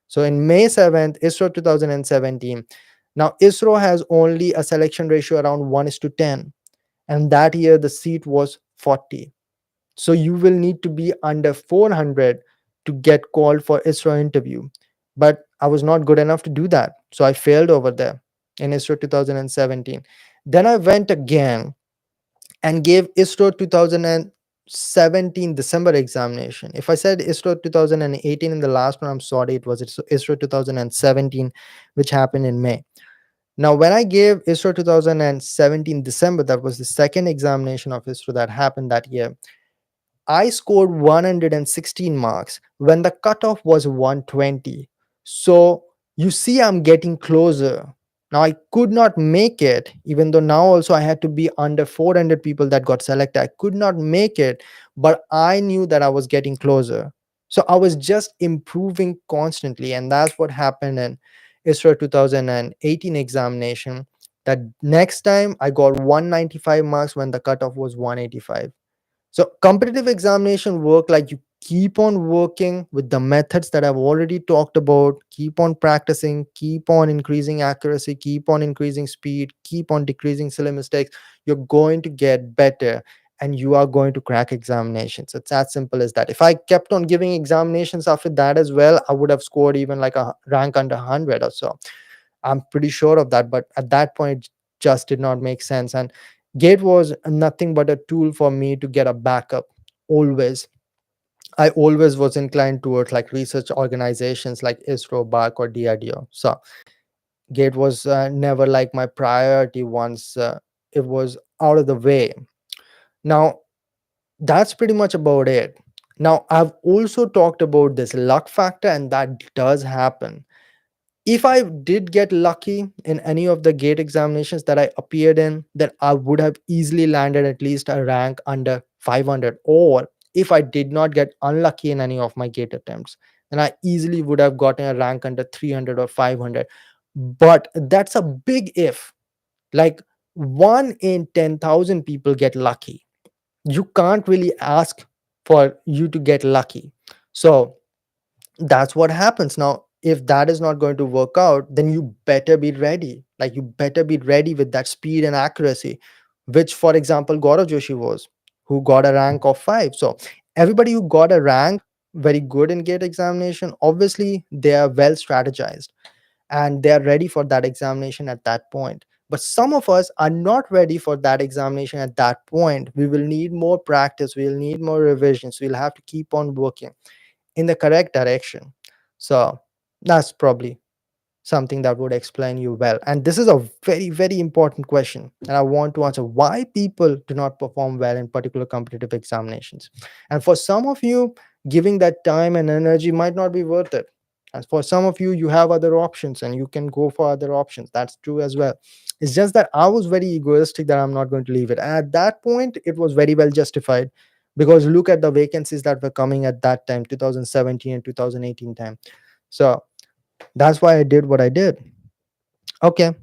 So in May 7th, ISRO 2017. Now ISRO has only a selection ratio around 1 is to 10. And that year the seat was 40. So you will need to be under 400 to get called for ISRO interview. But I was not good enough to do that. So I failed over there in ISRO 2017. Then I went again and gave ISRO 2017 December examination. If I said ISRO 2018 in the last one, I'm sorry, it was ISRO 2017, which happened in May. Now, when I gave ISRO 2017 December, that was the second examination of ISRO that happened that year. I scored 116 marks when the cutoff was 120. So you see, I'm getting closer. Now, I could not make it, even though now also I had to be under 400 people that got selected. I could not make it, but I knew that I was getting closer. So I was just improving constantly. And that's what happened in ISRO 2018 examination. That next time I got 195 marks when the cutoff was 185. So competitive examination work like you keep on working with the methods that I've already talked about, keep on practicing, keep on increasing accuracy, keep on increasing speed, keep on decreasing silly mistakes, you're going to get better and you are going to crack examinations. It's as simple as that. If I kept on giving examinations after that as well, I would have scored even like a rank under 100 or so. I'm pretty sure of that. But at that point, it just did not make sense. And Gate was nothing but a tool for me to get a backup always. I always was inclined towards like research organizations like ISRO, BARC, or DRDO. So Gate was never like my priority once it was out of the way. Now, that's pretty much about it. Now, I've also talked about this luck factor, and that does happen. If I did get lucky in any of the gate examinations that I appeared in, then I would have easily landed at least a rank under 500. Or if I did not get unlucky in any of my gate attempts, then I easily would have gotten a rank under 300 or 500. But that's a big if. Like, 1 in 10,000 people get lucky. You can't really ask for you to get lucky. So that's what happens. Now, if that is not going to work out, then you better be ready. Like, you better be ready with that speed and accuracy, which, for example, Gaurav Joshi was, who got a rank of 5. So everybody who got a rank very good in gate examination, obviously they are well strategized and they are ready for that examination at that point. But some of us are not ready for that examination at that point. We will need more practice, we'll need more revisions, we'll have to keep on working in the correct direction. So that's probably something that would explain you well. And this is a very, very important question. And I want to answer why people do not perform well in particular competitive examinations. And for some of you, giving that time and energy might not be worth it. And for some of you, you have other options and you can go for other options. That's true as well. It's just that I was very egoistic that I'm not going to leave it. And at that point, it was very well justified because look at the vacancies that were coming at that time, 2017 and 2018 time. So that's why I did what I did. Okay.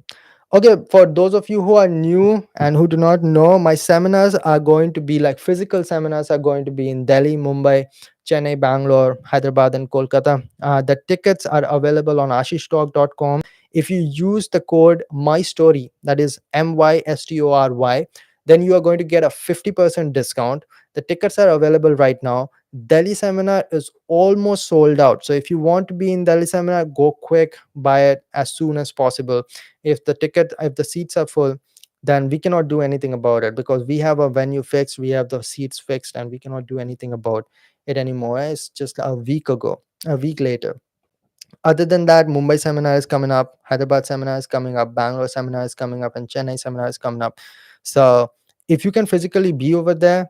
Okay, for those of you who are new and who do not know, my seminars are going to be like physical seminars are going to be in Delhi, Mumbai, Chennai, Bangalore, Hyderabad, and Kolkata. The tickets are available on ashishtalk.com. If you use the code MYSTORY, that is MYSTORY, then you are going to get a 50% discount. The tickets are available right now. Delhi seminar is almost sold out. So if you want to be in Delhi seminar, go quick, buy it as soon as possible. If the seats are full, then we cannot do anything about it because we have a venue fixed, we have the seats fixed, and we cannot do anything about it anymore. It's just a week later. Other than that, Mumbai seminar is coming up, Hyderabad seminar is coming up, Bangalore seminar is coming up, and Chennai seminar is coming up. So if you can physically be over there,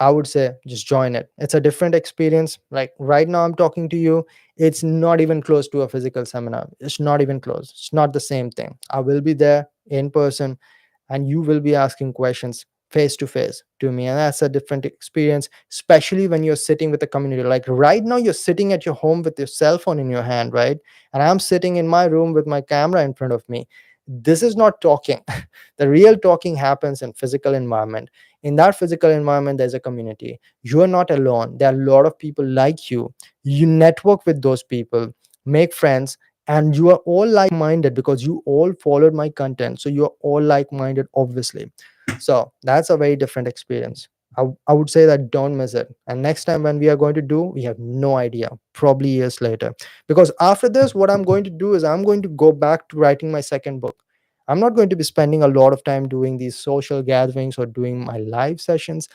I would say just join it. It's a different experience. Like right now, I'm talking to you. It's not even close to a physical seminar. It's not even close. It's not the same thing. I will be there in person and you will be asking questions face to face to me. And that's a different experience, especially when you're sitting with the community. Like right now, you're sitting at your home with your cell phone in your hand, right? And I'm sitting in my room with my camera in front of me. This is not talking. The real talking happens in physical environment. In that physical environment, there's a community. You are not alone. There are a lot of people like you network with those people, make friends, and you are all like-minded because you all followed my content, so you're all like-minded, obviously. So that's a very different experience. I would say that don't miss it. And next time when we are going to do, we have no idea, probably years later. Because after this, what I'm going to do is I'm going to go back to writing my second book. I'm not going to be spending a lot of time doing these social gatherings or doing my live sessions.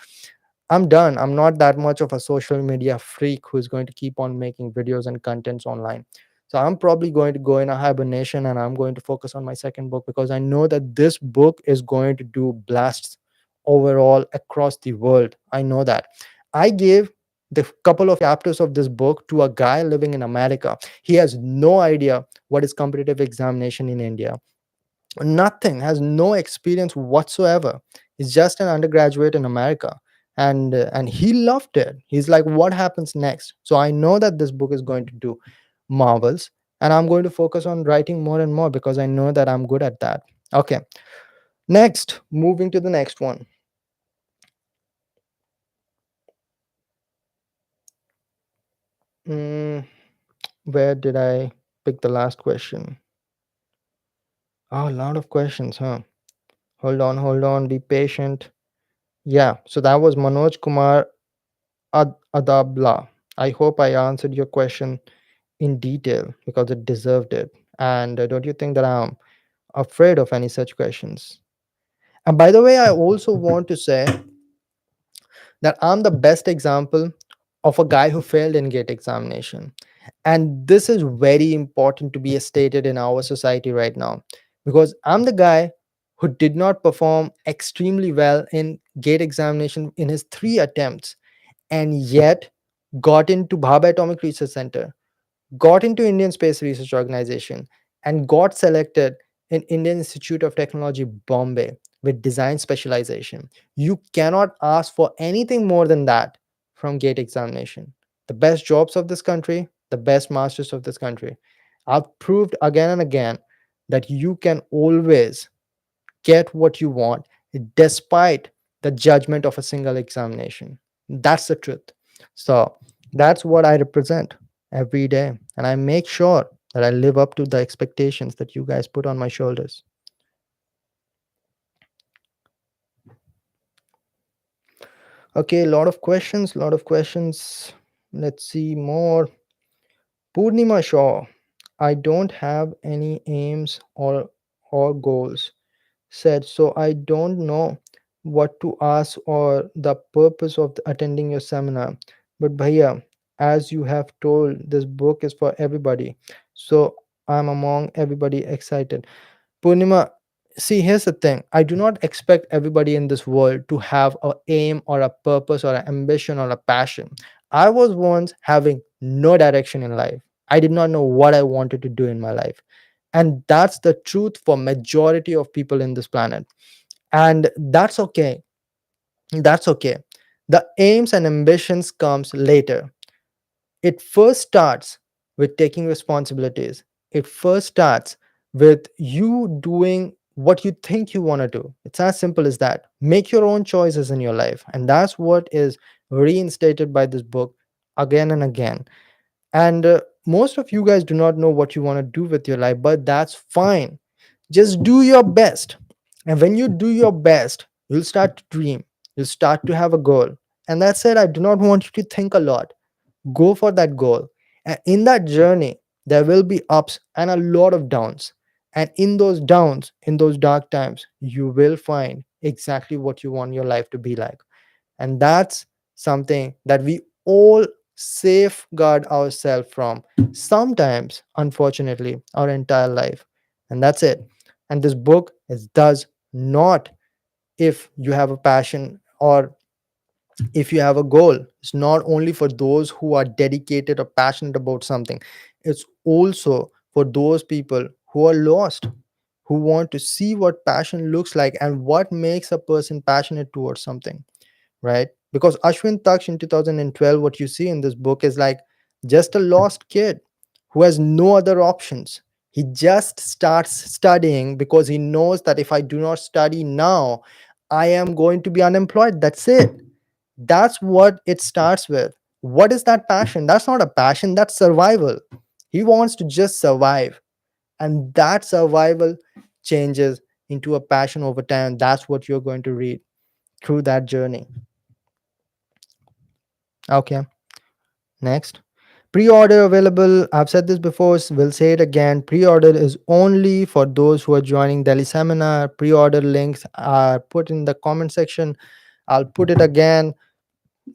I'm done. I'm not that much of a social media freak who's going to keep on making videos and contents online. So I'm probably going to go in a hibernation and I'm going to focus on my second book because I know that this book is going to do blasts overall across the world. I know that. I gave the couple of chapters of this book to a guy living in America. He has no idea what is competitive examination in India. Nothing, has no experience whatsoever. He's just an undergraduate in America, and he loved it. He's like, what happens next? So I know that this book is going to do marvels, and I'm going to focus on writing more and more because I know that I'm good at that. Okay, next, moving to the next one. Mm, where did I pick the last question? Oh, a lot of questions, huh? Hold on, be patient. Yeah, so that was Manoj Kumar Adabla. I hope I answered your question in detail because it deserved it. And don't you think that I'm afraid of any such questions? And by the way, I also want to say that I'm the best example of a guy who failed in GATE examination. And this is very important to be stated in our society right now because I'm the guy who did not perform extremely well in GATE examination in his 3 attempts and yet got into Bhabha Atomic Research Center, got into Indian Space Research Organization, and got selected in Indian Institute of Technology, Bombay, with design specialization. You cannot ask for anything more than that from GATE examination. The best jobs of this country, the best masters of this country. I've proved again and again that you can always get what you want despite the judgment of a single examination. That's the truth. So that's what I represent every day. And I make sure that I live up to the expectations that you guys put on my shoulders. Okay, a lot of questions, lot of questions. Let's see more. Purnima Shaw. I don't have any aims or goals. Said, so I don't know what to ask or the purpose of attending your seminar. But Bhaiya, as you have told, this book is for everybody. So I'm among everybody excited. Purnima, see, here's the thing. I do not expect everybody in this world to have a aim or a purpose or an ambition or a passion. I was once having no direction in life. I did not know what I wanted to do in my life. And that's the truth for majority of people in this planet. And that's okay. That's okay. The aims and ambitions comes later. It first starts with taking responsibilities. It first starts with you doing what you think you want to do. It's as simple as that. Make your own choices in your life. And that's what is reinstated by this book again and again. And most of you guys do not know what you want to do with your life, but that's fine. Just do your best. And when you do your best, you'll start to dream. You'll start to have a goal. And that said, I do not want you to think a lot. Go for that goal. And in that journey, there will be ups and a lot of downs. And in those downs, in those dark times, you will find exactly what you want your life to be like. And that's something that we all safeguard ourselves from sometimes, unfortunately, our entire life. And that's it. And this book is does not, if you have a passion or if you have a goal, it's not only for those who are dedicated or passionate about something, it's also for those people who are lost, who want to see what passion looks like and what makes a person passionate towards something, right? Because Ashwin Taksh in 2012, what you see in this book is like just a lost kid who has no other options. He just starts studying because he knows that if I do not study now, I am going to be unemployed. That's it. That's what it starts with. What is that passion? That's not a passion, that's survival. He wants to just survive. And that survival changes into a passion over time. That's what you're going to read through that journey. Okay. Next, pre-order available. I've said this before, will say it again. Pre-order is only for those who are joining Delhi seminar. Pre-order links are put in the comment section. I'll put it again,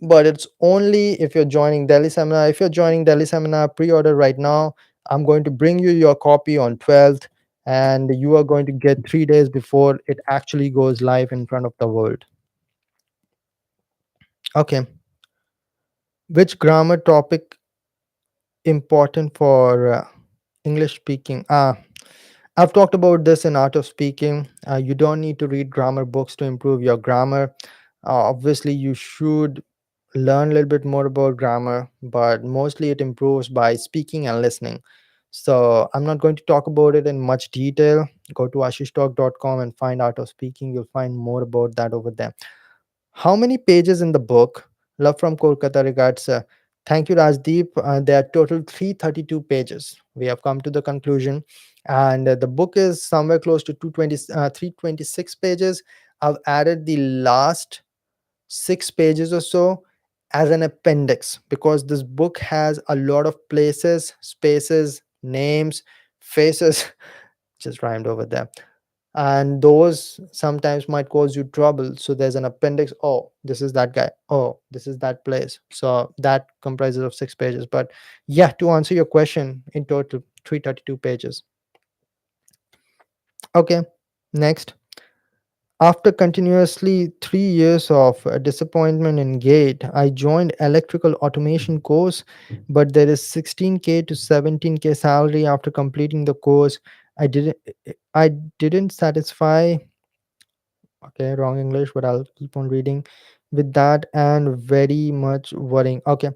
but it's only if you're joining Delhi seminar. If you're joining Delhi seminar, pre-order right now. I'm going to bring you your copy on 12th, and you are going to get 3 days before it actually goes live in front of the world. Okay, which grammar topic important for English speaking? I've talked about this in Art of Speaking. You don't need to read grammar books to improve your grammar. Obviously, you should learn a little bit more about grammar, but mostly it improves by speaking and listening. So I'm not going to talk about it in much detail. Go to ashishtalk.com and find Art of Speaking. You'll find more about that over there. How many pages in the book? Love from Kolkata regards Thank you, Rajdeep. There are total 332 pages. We have come to the conclusion, and the book is somewhere close to 326 pages. I've added the last 6 pages or so as an appendix because this book has a lot of places, spaces, names, faces. Just rhymed over there, and those sometimes might cause you trouble. So there's an appendix. Oh, this is that guy. Oh, this is that place. So that comprises of 6 pages. But yeah, to answer your question, in total 332 pages. Okay, next. After continuously 3 years of disappointment in GATE, I joined electrical automation course, but there is 16K to 17K salary after completing the course. I didn't satisfy. Okay, wrong English, but I'll keep on reading with that and very much worrying. Okay,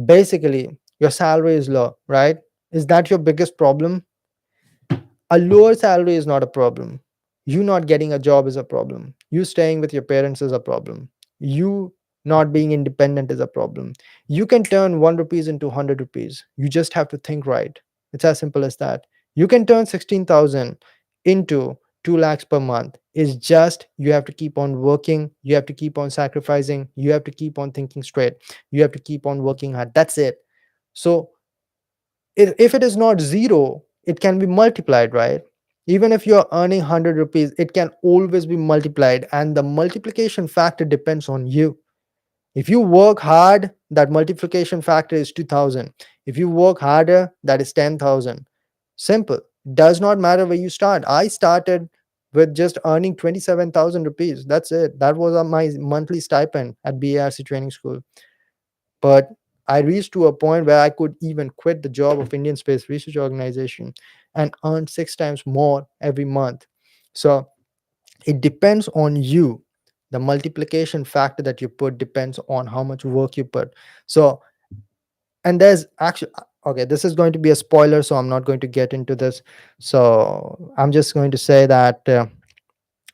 basically, your salary is low, right? Is that your biggest problem? A lower salary is not a problem. You not getting a job is a problem. You staying with your parents is a problem. You not being independent is a problem. You can turn 1 rupees into 100 rupees. You just have to think right. It's as simple as that. You can turn 16,000 into 2 lakhs per month. It's just you have to keep on working. You have to keep on sacrificing. You have to keep on thinking straight. You have to keep on working hard. That's it. So if it is not zero, it can be multiplied, right? Even if you're earning 100 rupees, it can always be multiplied, and the multiplication factor depends on you. If you work hard, that multiplication factor is 2000. If you work harder, that is 10,000. Simple. Does not matter where you start. I started with just earning 27,000 rupees. That's it. That was my monthly stipend at BARC training school. But I reached to a point where I could even quit the job of Indian Space Research Organization and earn 6 times more every month. So it depends on you. The multiplication factor that you put depends on how much work you put. So, and there's actually, okay, this is going to be a spoiler, so I'm not going to get into this. So I'm just going to say that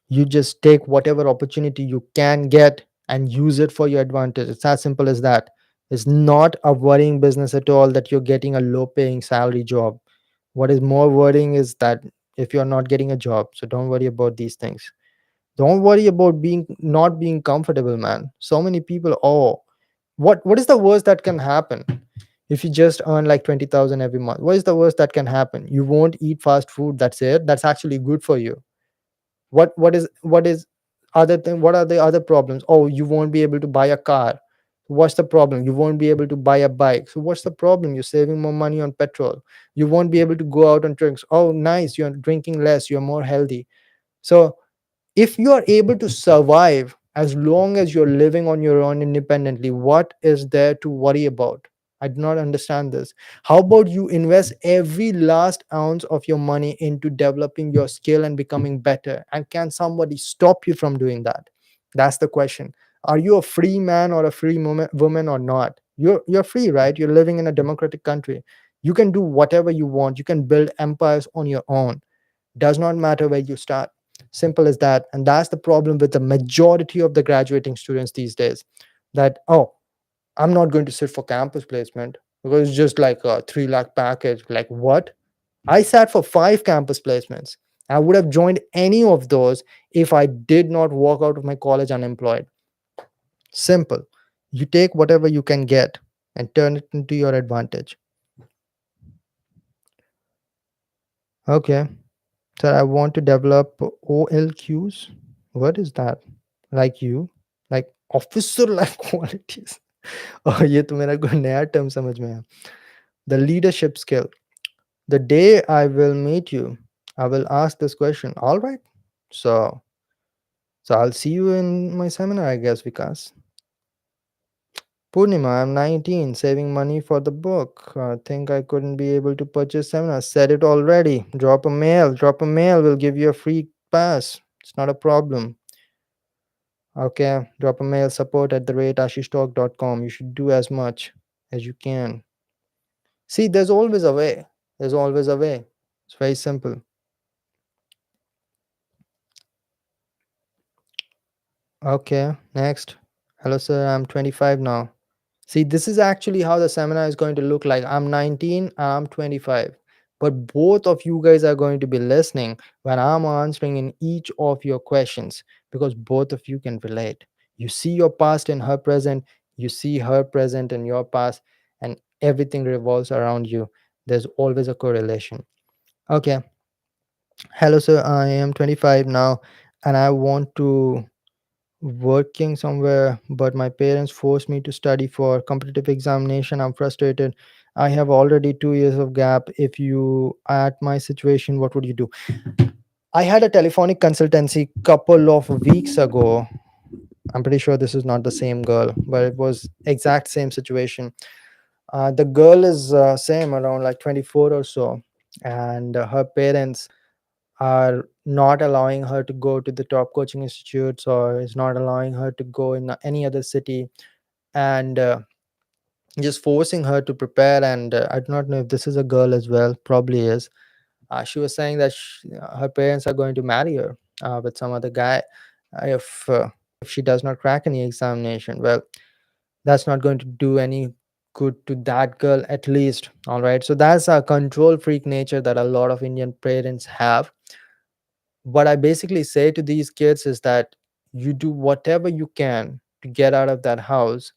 you just take whatever opportunity you can get and use it for your advantage. It's as simple as that. It's not a worrying business at all that you're getting a low paying salary job. What is more worrying is that if you're not getting a job, so don't worry about these things. Don't worry about being not being comfortable, man. So many people, oh, what is the worst that can happen if you just earn like 20,000 every month? What is the worst that can happen? You won't eat fast food. That's it. That's actually good for you. What is other thing? What are the other problems? Oh, you won't be able to buy a car. What's the problem? You won't be able to buy a bike. So what's the problem? You're saving more money on petrol. You won't be able to go out on drinks. Oh, nice, you're drinking less, you're more healthy. So if you are able to survive as long as you're living on your own independently, what is there to worry about? I do not understand this. How about you invest every last ounce of your money into developing your skill and becoming better? And can somebody stop you from doing that? That's the question. Are you a free man or a free woman or not? You're free, right? You're living in a democratic country. You can do whatever you want. You can build empires on your own. Does not matter where you start. Simple as that. And that's the problem with the majority of the graduating students these days. That, oh, I'm not going to sit for campus placement because it's just like a 3 lakh package. Like, what? I sat for 5 campus placements. I would have joined any of those if I did not walk out of my college unemployed. Simple. You take whatever you can get and turn it into your advantage. Okay. So I want to develop OLQs. What is that? Like you? Like officer like qualities? Oh, ये तो मेरा कोई नया term समझ में आया. The leadership skill. The day I will meet you, I will ask this question. All right. So, so I'll see you in my seminar, I guess, Vikas. Purnima, I'm 19, saving money for the book. Think I couldn't be able to purchase seminar. Said it already. Drop a mail. Drop a mail. We'll give you a free pass. It's not a problem. Okay. Drop a mail support at the rate ashishtalk.com. You should do as much as you can. See, there's always a way. There's always a way. It's very simple. Okay. Next. Hello, sir. I'm 25 now. See, this is actually how the seminar is going to look like. I'm 19 and I'm 25. But both of you guys are going to be listening when I'm answering in each of your questions, because both of you can relate. You see your past in her present, you see her present in your past, and everything revolves around you. There's always a correlation. Okay. Hello, sir. I am 25 now and I want to working somewhere, but my parents forced me to study for competitive examination. I'm frustrated. I have already 2 years of gap. If you at my situation, what would you do? I had a telephonic consultancy couple of weeks ago. I'm pretty sure this is not the same girl, but it was exact same situation. The girl is same around like 24 or so, and her parents are not allowing her to go to the top coaching institutes, or is not allowing her to go in any other city, and just forcing her to prepare. And I do not know if this is a girl as well, probably is. She was saying that her parents are going to marry her with some other guy if she does not crack any examination. Well, that's not going to do any good to that girl, at least. All right, so that's a control freak nature that a lot of Indian parents have. What I basically say to these kids is that you do whatever you can to get out of that house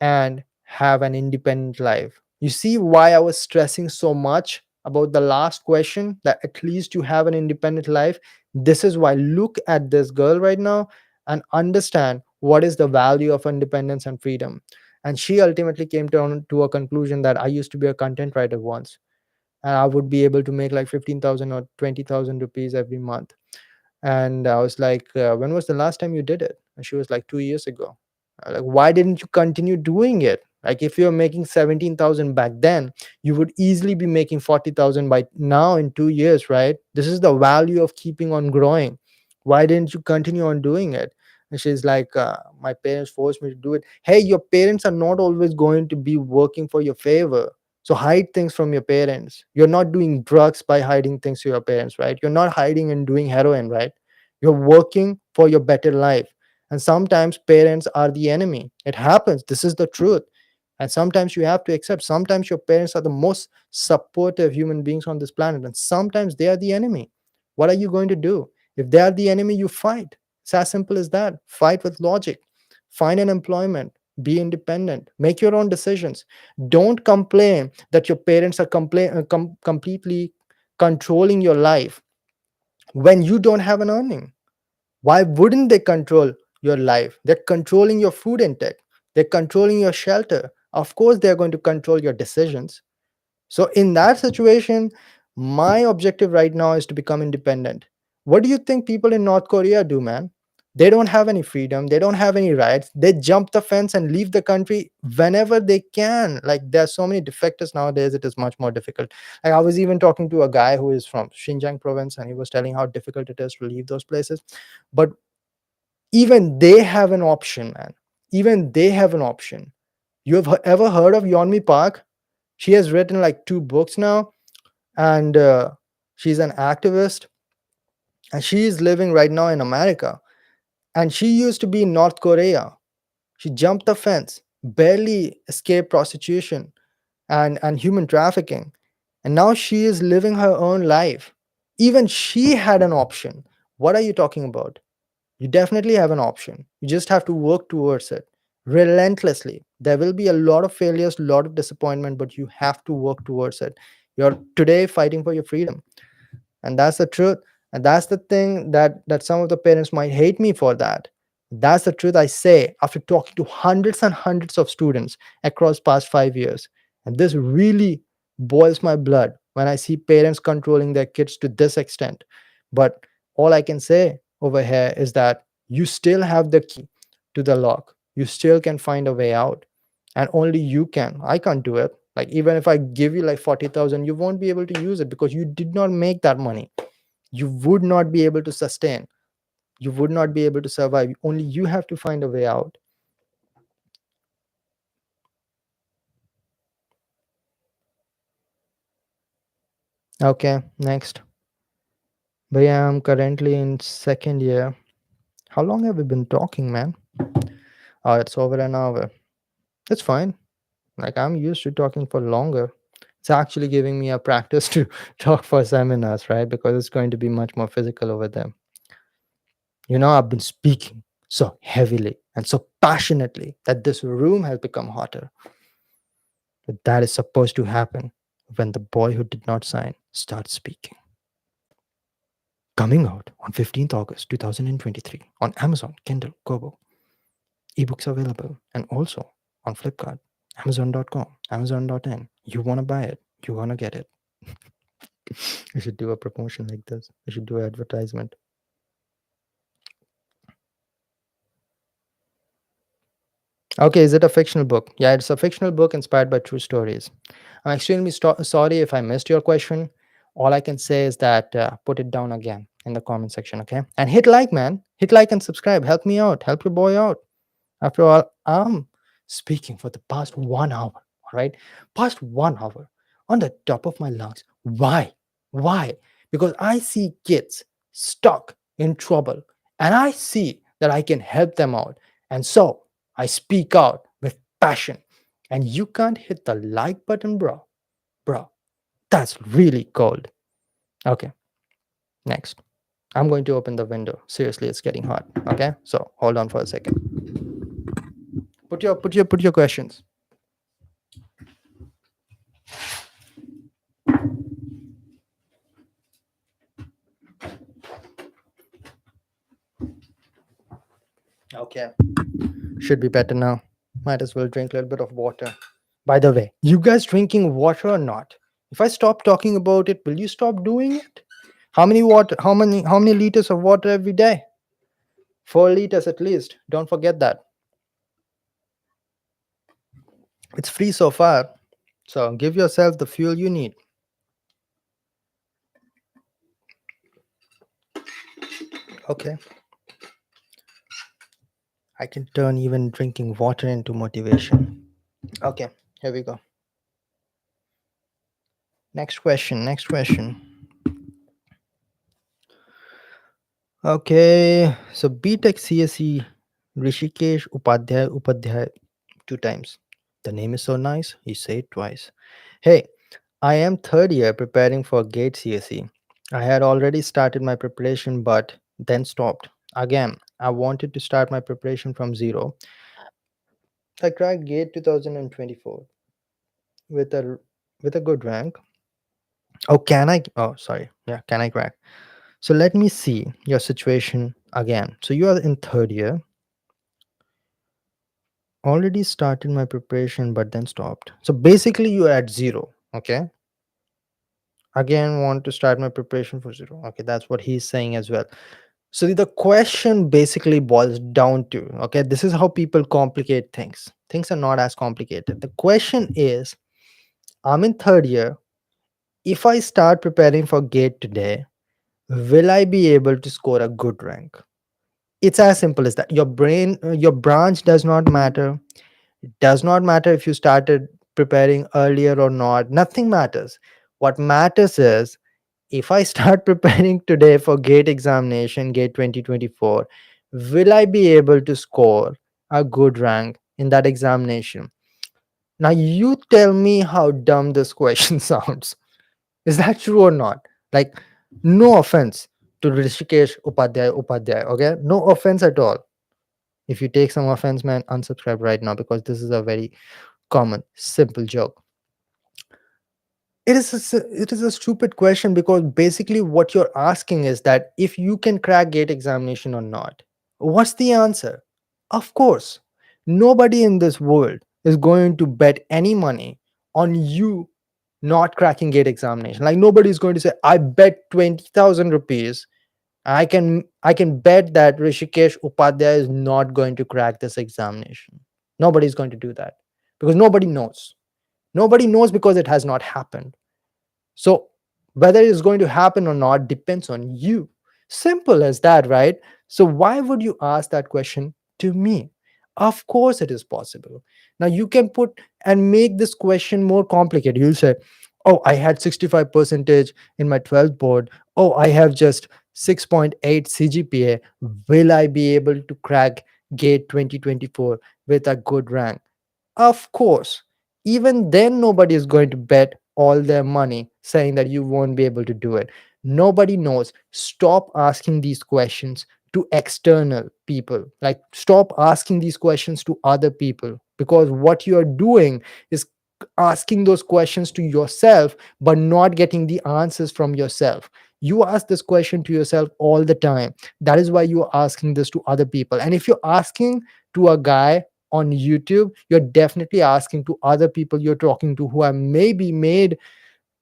and have an independent life. You see why I was stressing so much about the last question, that at least you have an independent life? This is why. Look at this girl right now and understand what is the value of independence and freedom. And she ultimately came to a conclusion that I used to be a content writer once, and I would be able to make like 15,000 or 20,000 rupees every month. And I was like, when was the last time you did it? And she was like, 2 years ago. Like, why didn't you continue doing it? Like, if you're making 17,000 back then, you would easily be making 40,000 by now in 2 years, right? This is the value of keeping on growing. Why didn't you continue on doing it? And she's like, my parents forced me to do it. Hey, your parents are not always going to be working for your favor. So hide things from your parents. You're not doing drugs by hiding things to your parents, right? You're not hiding and doing heroin, right? You're working for your better life. And sometimes parents are the enemy. It happens. This is the truth. And sometimes you have to accept. Sometimes your parents are the most supportive human beings on this planet, and sometimes they are the enemy. What are you going to do? If they are the enemy, you fight. It's as simple as that. Fight with logic. Find an employment. Be independent. Make your own decisions. Don't complain that your parents are completely controlling your life when you don't have an earning. Why wouldn't they control your life? They're controlling your food intake, they're controlling your shelter. Of course, they're going to control your decisions. So, in that situation, my objective right now is to become independent. What do you think people in North Korea do, man? They don't have any freedom, they don't have any rights. They jump the fence and leave the country whenever they can. Like, there's so many defectors nowadays, it is much more difficult. Like, I was even talking to a guy who is from Xinjiang province, and he was telling how difficult it is to leave those places. But even they have an option, man. Even they have an option. You have ever heard of Yeonmi Park? She has written like 2 books now, and she's an activist, and she is living right now in America. And she used to be in North Korea. She jumped the fence, barely escaped prostitution and human trafficking, and now she is living her own life. Even she had an option. What are you talking about? You definitely have an option. You just have to work towards it relentlessly. There will be a lot of failures, a lot of disappointment, but you have to work towards it. You're today fighting for your freedom, and that's the truth. And that's the thing that some of the parents might hate me for. That's the truth I say after talking to hundreds and hundreds of students across past 5 years. And this really boils my blood when I see parents controlling their kids to this extent. But all I can say over here is that you still have the key to the lock. You still can find a way out, and only you can. I can't do it. Like, even if I give you like 40,000, you won't be able to use it because you did not make that money. You would not be able to sustain. You would not be able to survive. Only you have to find a way out. Okay, next. But yeah, I'm currently in second year. How long have we been talking, man? Oh, it's over an hour. It's fine. Like I'm used to talking for longer. It's actually giving me a practice to talk for seminars, right? Because it's going to be much more physical over there. I've been speaking so heavily and so passionately that this room has become hotter. But that is supposed to happen when the boy who did not sign starts speaking. Coming out on 15th August 2023 on Amazon, Kindle, Kobo. Ebooks available and also on Flipkart, Amazon.com, Amazon.in. You want to buy it, you want to get it. You should do a promotion like this. You should do an advertisement. Okay, is it a fictional book? Yeah, it's a fictional book inspired by true stories. I'm extremely sorry if I missed your question. All I can say is that put it down again in the comment section, okay? And hit like, man. Hit like and subscribe. Help me out. Help your boy out. After all, I'm speaking for the past 1 hour, all right? Past 1 hour on the top of my lungs. Why? Why? Because I see kids stuck in trouble and I see that I can help them out. And so I speak out with passion. And you can't hit the like button, bro. Bro, that's really cold. Okay, next. I'm going to open the window. Seriously, it's getting hot. Okay, so hold on for a second. Put your questions. Okay, should be better now. Might as well drink a little bit of water. By the way, you guys drinking water or not? If I stop talking about it, will you stop doing it? How many water? How many liters of water every day? 4 liters at least. Don't forget that. It's free so far. So give yourself the fuel you need. Okay. I can turn even drinking water into motivation. Okay, here we go. Next question. Next question. Okay, so B.Tech CSE Rishikesh Upadhyay 2 times. The name is so nice, you say it twice. Hey, I am third year preparing for GATE CSE. I had already started my preparation but then stopped. Again, I wanted to start my preparation from zero. I cracked GATE 2024 with a good rank. Oh, can I? Oh, sorry. Yeah, can I crack? So let me see your situation again. So you are in third year. Already started my preparation but then stopped. So basically you are at zero. Okay. Again, want to start my preparation for zero. Okay, that's what he's saying as well. So the question basically boils down to, okay, this is how people complicate things. Things are not as complicated. The question is, I'm in third year. If I start preparing for GATE today, will I be able to score a good rank? It's as simple as that. Your branch does not matter. It does not matter if you started preparing earlier or not. Nothing matters. What matters is if I start preparing today for GATE examination, GATE 2024, will I be able to score a good rank in that examination? Now, you tell me how dumb this question sounds. Is that true or not? Like, no offense to Rishikesh Upadhyay, okay? No offense at all. If you take some offense, man, unsubscribe right now because this is a very common, simple joke. It is a stupid question because basically what you're asking is that if you can crack GATE examination or not. What's the answer? Of course, nobody in this world is going to bet any money on you not cracking GATE examination. Like nobody's going to say, I bet 20,000 rupees. I can bet that Rishikesh Upadhyay is not going to crack this examination. Nobody's going to do that because nobody knows. Nobody knows because it has not happened. So whether it's going to happen or not depends on you. Simple as that, right? So why would you ask that question to me? Of course it is possible. Now you can put and make this question more complicated. You'll say, oh, I had 65 percentage in my 12th board. Oh, I have just 6.8 CGPA. Will I be able to crack GATE 2024 with a good rank? Of course. even then nobody is going to bet all their money saying that you won't be able to do it. Nobody knows. Stop asking these questions to external people. Like, stop asking these questions to other people, because what you are doing is asking those questions to yourself but not getting the answers from yourself. You ask this question to yourself all the time. That is why you are asking this to other people. And if you're asking to a guy on YouTube, you're definitely asking to other people you're talking to who have maybe made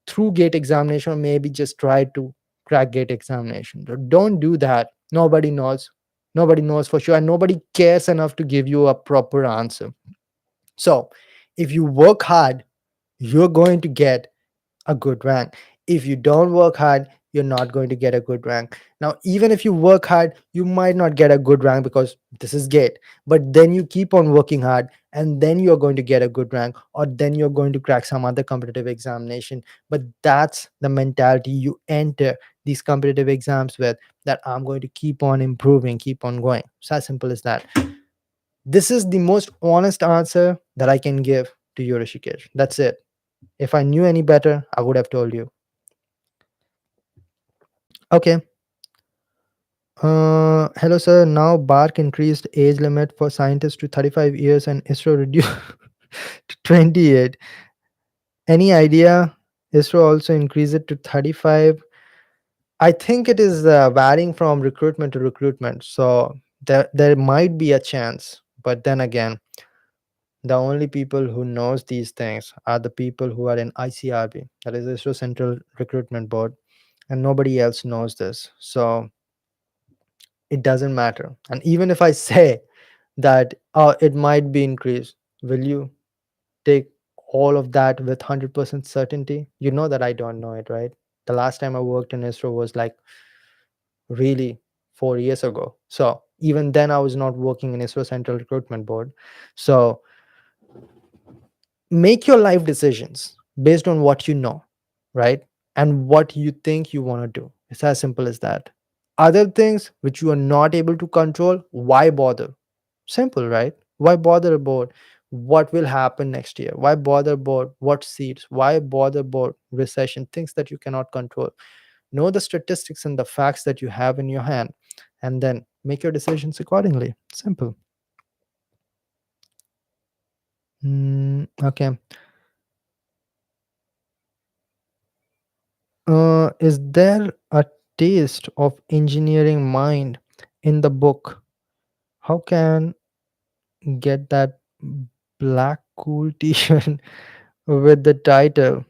through gate examination, or maybe just tried to crack gate examination. Don't do that. Nobody knows. Nobody knows for sure, and nobody cares enough to give you a proper answer. So if you work hard, you're going to get a good rank. If you don't work hard, you're not going to get a good rank. Now, even if you work hard, you might not get a good rank because this is gate. But then you keep on working hard, and then you're going to get a good rank, or then you're going to crack some other competitive examination. But that's the mentality you enter these competitive exams with, that I'm going to keep on improving, keep on going. It's as simple as that. This is the most honest answer that I can give to you, Rishikesh. That's it. If I knew any better, I would have told you. Okay. Hello, sir. Now BARC increased age limit for scientists to 35 years and ISRO reduced to 28. Any idea? ISRO also increased it to 35. I think it is varying from recruitment to recruitment. So there might be a chance. But then again, the only people who knows these things are the people who are in ICRB, that is ISRO Central Recruitment Board, and nobody else knows this. So it doesn't matter. And even if I say that it might be increased, will you take all of that with 100% certainty? You know that I don't know it, right? The last time I worked in ISRO was like really 4 years ago. So even then, I was not working in ISRO Central Recruitment Board. So make your life decisions based on what you know, right? And what you think you want to do. It's as simple as that. Other things which you are not able to control, why bother? Simple, right? Why bother about what will happen next year? Why bother about what seats? Why bother about recession? Things that you cannot control. Know the statistics and the facts that you have in your hand, and then make your decisions accordingly. Simple. Okay. Is there a taste of engineering mind in the book? How can get that black cool t-shirt with the title?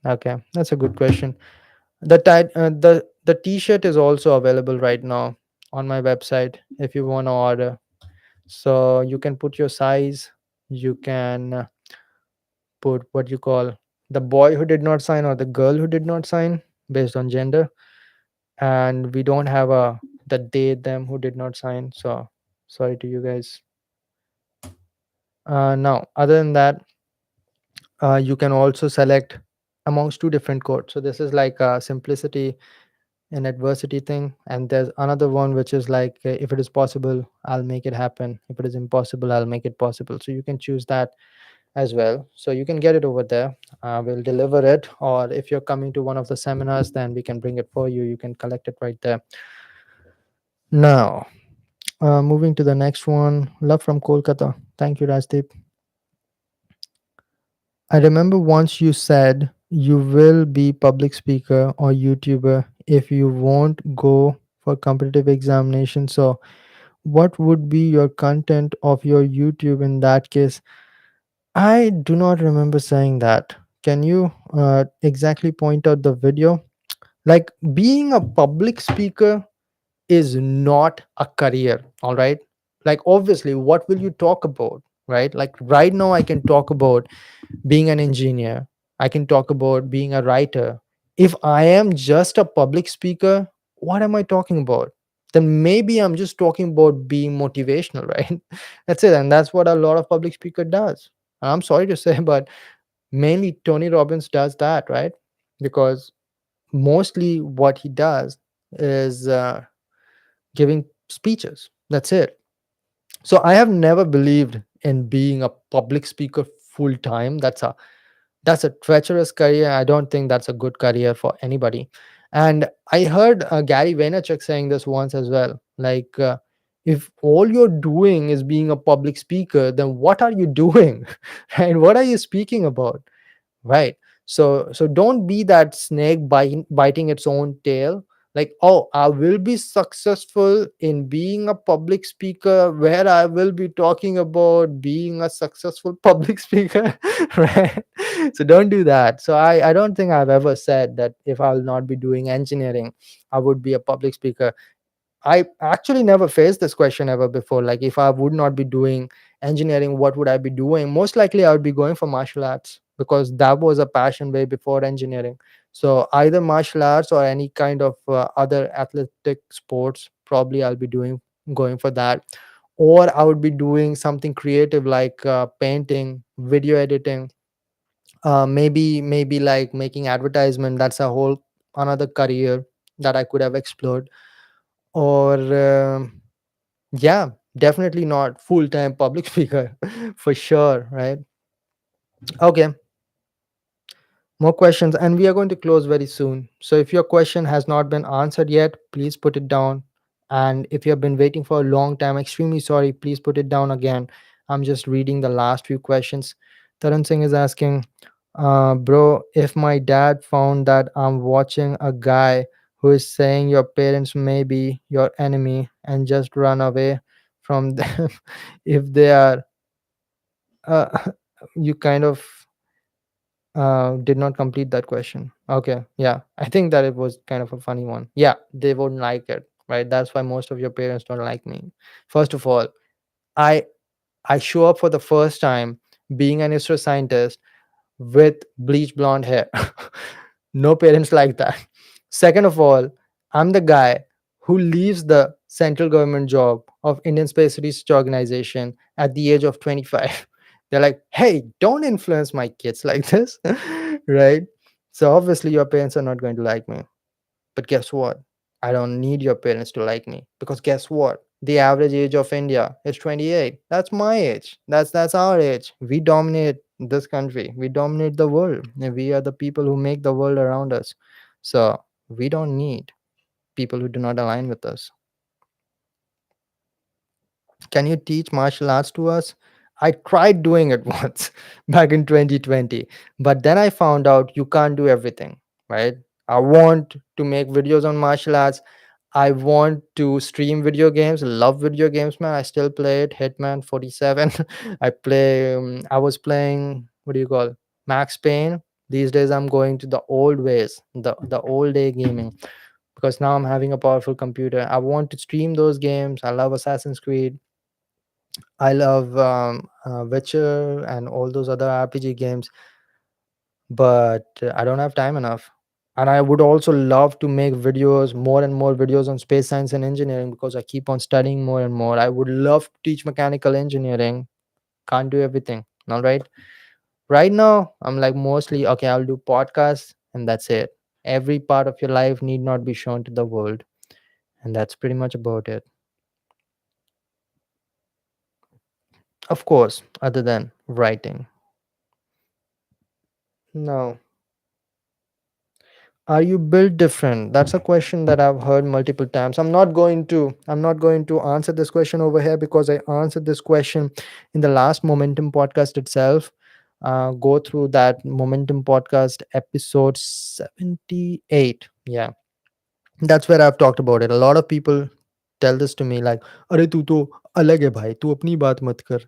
Okay, that's a good question. The t-shirt is also available right now on my website if you want to order. So you can put your size, you can put what you call the boy who did not sign or the girl who did not sign based on gender, and we don't have a the they them who did not sign. So sorry to you guys. Now, other than that, you can also select amongst two different codes. So this is like a simplicity and adversity thing, and there's another one which is like, if it is possible, I'll make it happen. If it is impossible, I'll make it possible. So you can choose that as well. So you can get it over there. We'll deliver it, or if you're coming to one of the seminars, then we can bring it for you. You can collect it right there. Now, moving to the next one. Love from Kolkata. Thank you, Rajdeep. I remember once you said you will be public speaker or YouTuber if you won't go for competitive examination. So what would be your content of your YouTube in that case? I do not remember saying that. Can you exactly point out the video? Like, being a public speaker is not a career, all right? Like, obviously, what will you talk about, right? Like, right now, I can talk about being an engineer, I can talk about being a writer. If I am just a public speaker, what am I talking about? Then maybe I'm just talking about being motivational, right? That's it. And that's what a lot of public speaker does. I'm sorry to say, but mainly Tony Robbins does that, right? Because mostly what he does is giving speeches. That's it. So I have never believed in being a public speaker full time. That's a treacherous career. I don't think that's a good career for anybody. And I heard Gary Vaynerchuk saying this once as well. Like, if all you're doing is being a public speaker, then what are you doing? Right? What are you speaking about? Right. So don't be that snake biting its own tail. Like, oh, I will be successful in being a public speaker, where I will be talking about being a successful public speaker. Right. So don't do that. So I don't think I've ever said that if I'll not be doing engineering, I would be a public speaker. I actually never faced this question ever before. Like, if I would not be doing engineering, what would I be doing? Most likely, I would be going for martial arts, because that was a passion way before engineering. So, either martial arts or any kind of other athletic sports, probably I'll be going for that. Or I would be doing something creative like painting, video editing, maybe like making advertisement. That's a whole another career that I could have explored. Or yeah, definitely not full-time public speaker for sure, right? Okay, more questions, and we are going to close very soon. So if your question has not been answered yet, please put it down. And if you have been waiting for a long time, extremely sorry, please put it down again. I'm just reading the last few questions. Tarun Singh is asking, bro, if my dad found that I'm watching a guy who is saying your parents may be your enemy and just run away from them, if they are, uh, you kind of did not complete that question. Okay, yeah, I think that it was kind of a funny one. Yeah, they wouldn't like it, right? That's why most of your parents don't like me. First of all, I I show up for the first time being an ISRO scientist with bleach blonde hair. No parents like that. Second of all, I'm the guy who leaves the central government job of Indian Space Research Organization at the age of 25. They're like, hey, don't influence my kids like this. Right? So obviously your parents are not going to like me. But guess what? I don't need your parents to like me, because guess what? The average age of India is 28. That's my age. That's our age. We dominate this country. We dominate the world. And we are the people who make the world around us. So we don't need people who do not align with us. Can you teach martial arts to us? I tried doing it once back in 2020, but then I found out you can't do everything, right? I want to make videos on martial arts. I want to stream video games. Love video games, man. I still play it. Hitman 47. I was playing, what do you call? Max Payne. These days I'm going to the old ways, the old day gaming, because now I'm having a powerful computer. I want to stream those games. I love Assassin's Creed. I love Witcher and all those other RPG games, but I don't have time enough. And I would also love to make videos, more and more videos on space science and engineering, because I keep on studying more and more. I would love to teach mechanical engineering. Can't do everything. All right. Right now, I'm like mostly okay. I'll do podcasts, and that's it. Every part of your life need not be shown to the world, and that's pretty much about it. Of course, other than writing. No. Are you built different? That's a question that I've heard multiple times. I'm not going to answer this question over here, because I answered this question in the last Momentum podcast itself. Go through that Momentum podcast episode 78. Yeah, that's where I've talked about it. A lot of people tell this to me like, अरे तू तो अलग है भाई, तू अपनी बात मत कर.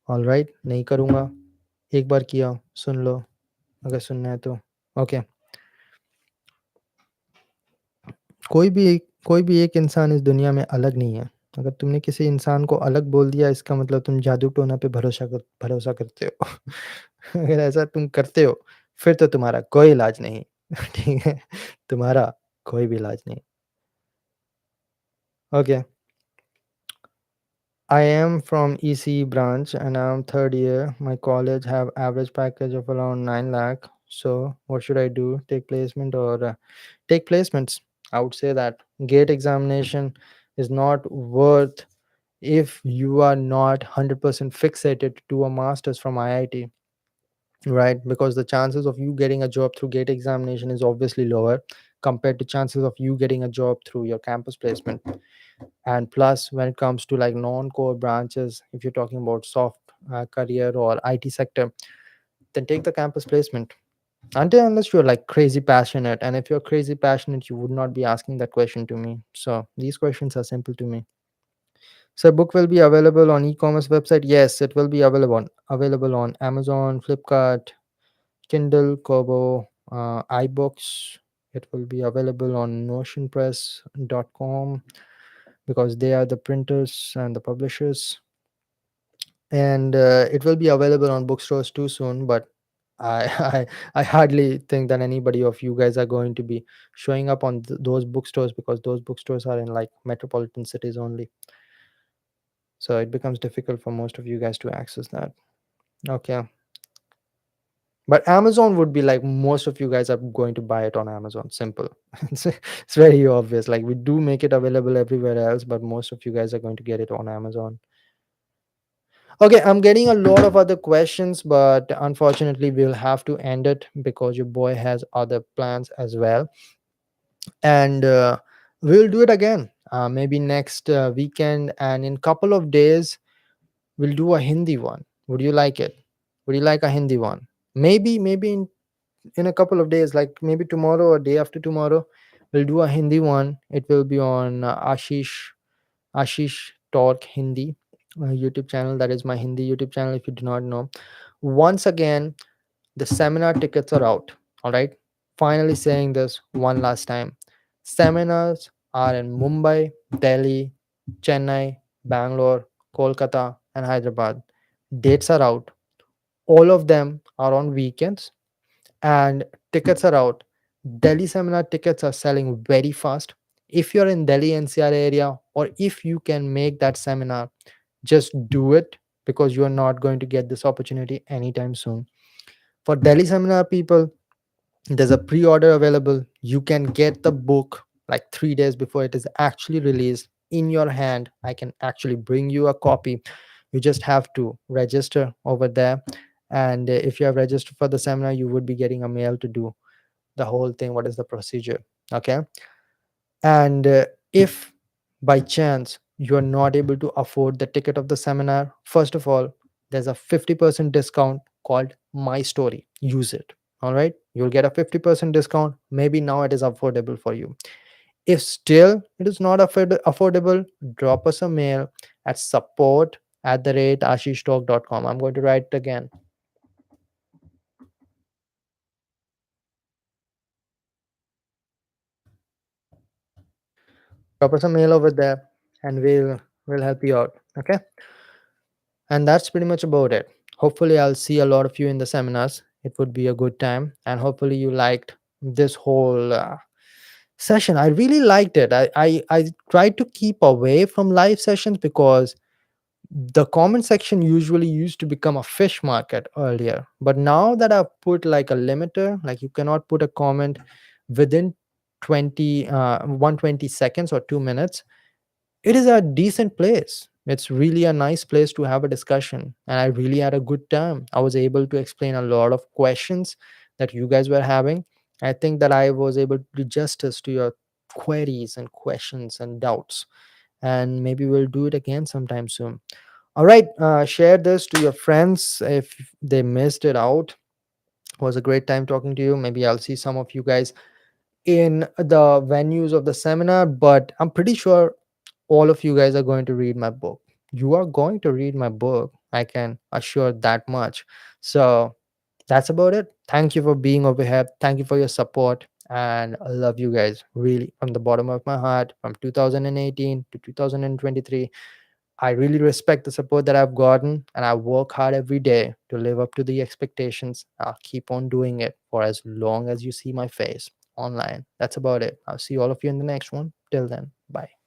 All right, नहीं करूँगा. एक बार किया, सुन लो, अगर सुनना है तो. Okay. कोई भी एक इंसान इस दुनिया में अलग नहीं है। अगर तुमने किसी इंसान को अलग बोल दिया, इसका मतलब तुम जादू टोना पे भरोसा करते हो। अगर ऐसा तुम करते हो, फिर तो तुम्हारा कोई इलाज नहीं। ठीक है? तुम्हारा कोई भी इलाज नहीं। Okay, I am from ECE branch and I'm third year. My college have average package of around 9 lakh. So what should I do? Take placement or take placements? I would say that gate examination is not worth if you are not 100% fixated to do a master's from IIT, right? Because the chances of you getting a job through gate examination is obviously lower compared to chances of you getting a job through your campus placement. And plus, when it comes to like non-core branches, if you're talking about soft career or IT sector, then take the campus placement until unless you're like crazy passionate. And if you're crazy passionate, you would not be asking that question to me. So these questions are simple to me. So book will be available on e-commerce website. Yes, it will be available on Amazon, Flipkart, Kindle, Kobo, iBooks. It will be available on notionpress.com because they are the printers and the publishers. And it will be available on bookstores too soon, but I, I hardly think that anybody of you guys are going to be showing up on those bookstores, because those bookstores are in like metropolitan cities only. So it becomes difficult for most of you guys to access that. Okay. But Amazon would be like most of you guys are going to buy it on Amazon. Simple. It's very obvious. Like we do make it available everywhere else, but most of you guys are going to get it on Amazon. Okay, I'm getting a lot of other questions, but unfortunately, we'll have to end it because your boy has other plans as well. And we'll do it again, maybe next weekend. And in couple of days, we'll do a Hindi one. Would you like it? Would you like a Hindi one? Maybe in a couple of days, like maybe tomorrow or day after tomorrow, we'll do a Hindi one. It will be on Ashish Talk Hindi YouTube channel. That is my Hindi YouTube channel. If you do not know, once again, the seminar tickets are out. All right. Finally saying this one last time. Seminars are in Mumbai, Delhi, Chennai, Bangalore, Kolkata, and Hyderabad. Dates are out. All of them are on weekends, and tickets are out. Delhi seminar tickets are selling very fast. If you're in Delhi NCR area, or if you can make that seminar, just do it, because you are not going to get this opportunity anytime soon. For Delhi seminar people, there's a pre-order available. You can get the book like 3 days before it is actually released in your hand. I can actually bring you a copy. You just have to register over there. And if you have registered for the seminar, you would be getting a mail to do the whole thing. What is the procedure? Okay. And if by chance you are not able to afford the ticket of the seminar, first of all, there's a 50% discount called My Story. Use it. All right. You'll get a 50% discount. Maybe now it is affordable for you. If still it is not affordable, drop us a mail at support@ashishtalk.com. I'm going to write it again. Drop us a mail over there, and we'll help you out. Okay. And that's pretty much about it. Hopefully, I'll see a lot of you in the seminars. It would be a good time. And hopefully, you liked this whole session. I really liked it. I tried to keep away from live sessions because the comment section usually used to become a fish market earlier. But now that I've put like a limiter, like you cannot put a comment within 120 seconds or 2 minutes, it is a decent place. It's really a nice place to have a discussion. And I really had a good time. I was able to explain a lot of questions that you guys were having. I think that I was able to do justice to your queries and questions and doubts. And maybe we'll do it again sometime soon. All right. Share this to your friends if they missed it out. It was a great time talking to you. Maybe I'll see some of you guys in the venues of the seminar, but I'm pretty sure all of you guys are going to read my book. You are going to read my book. I can assure that much. So that's about it. Thank you for being over here. Thank you for your support. And I love you guys really from the bottom of my heart. From 2018 to 2023, I really respect the support that I've gotten, and I work hard every day to live up to the expectations. I'll keep on doing it for as long as you see my face online. That's about it. I'll see all of you in the next one. Till then, bye.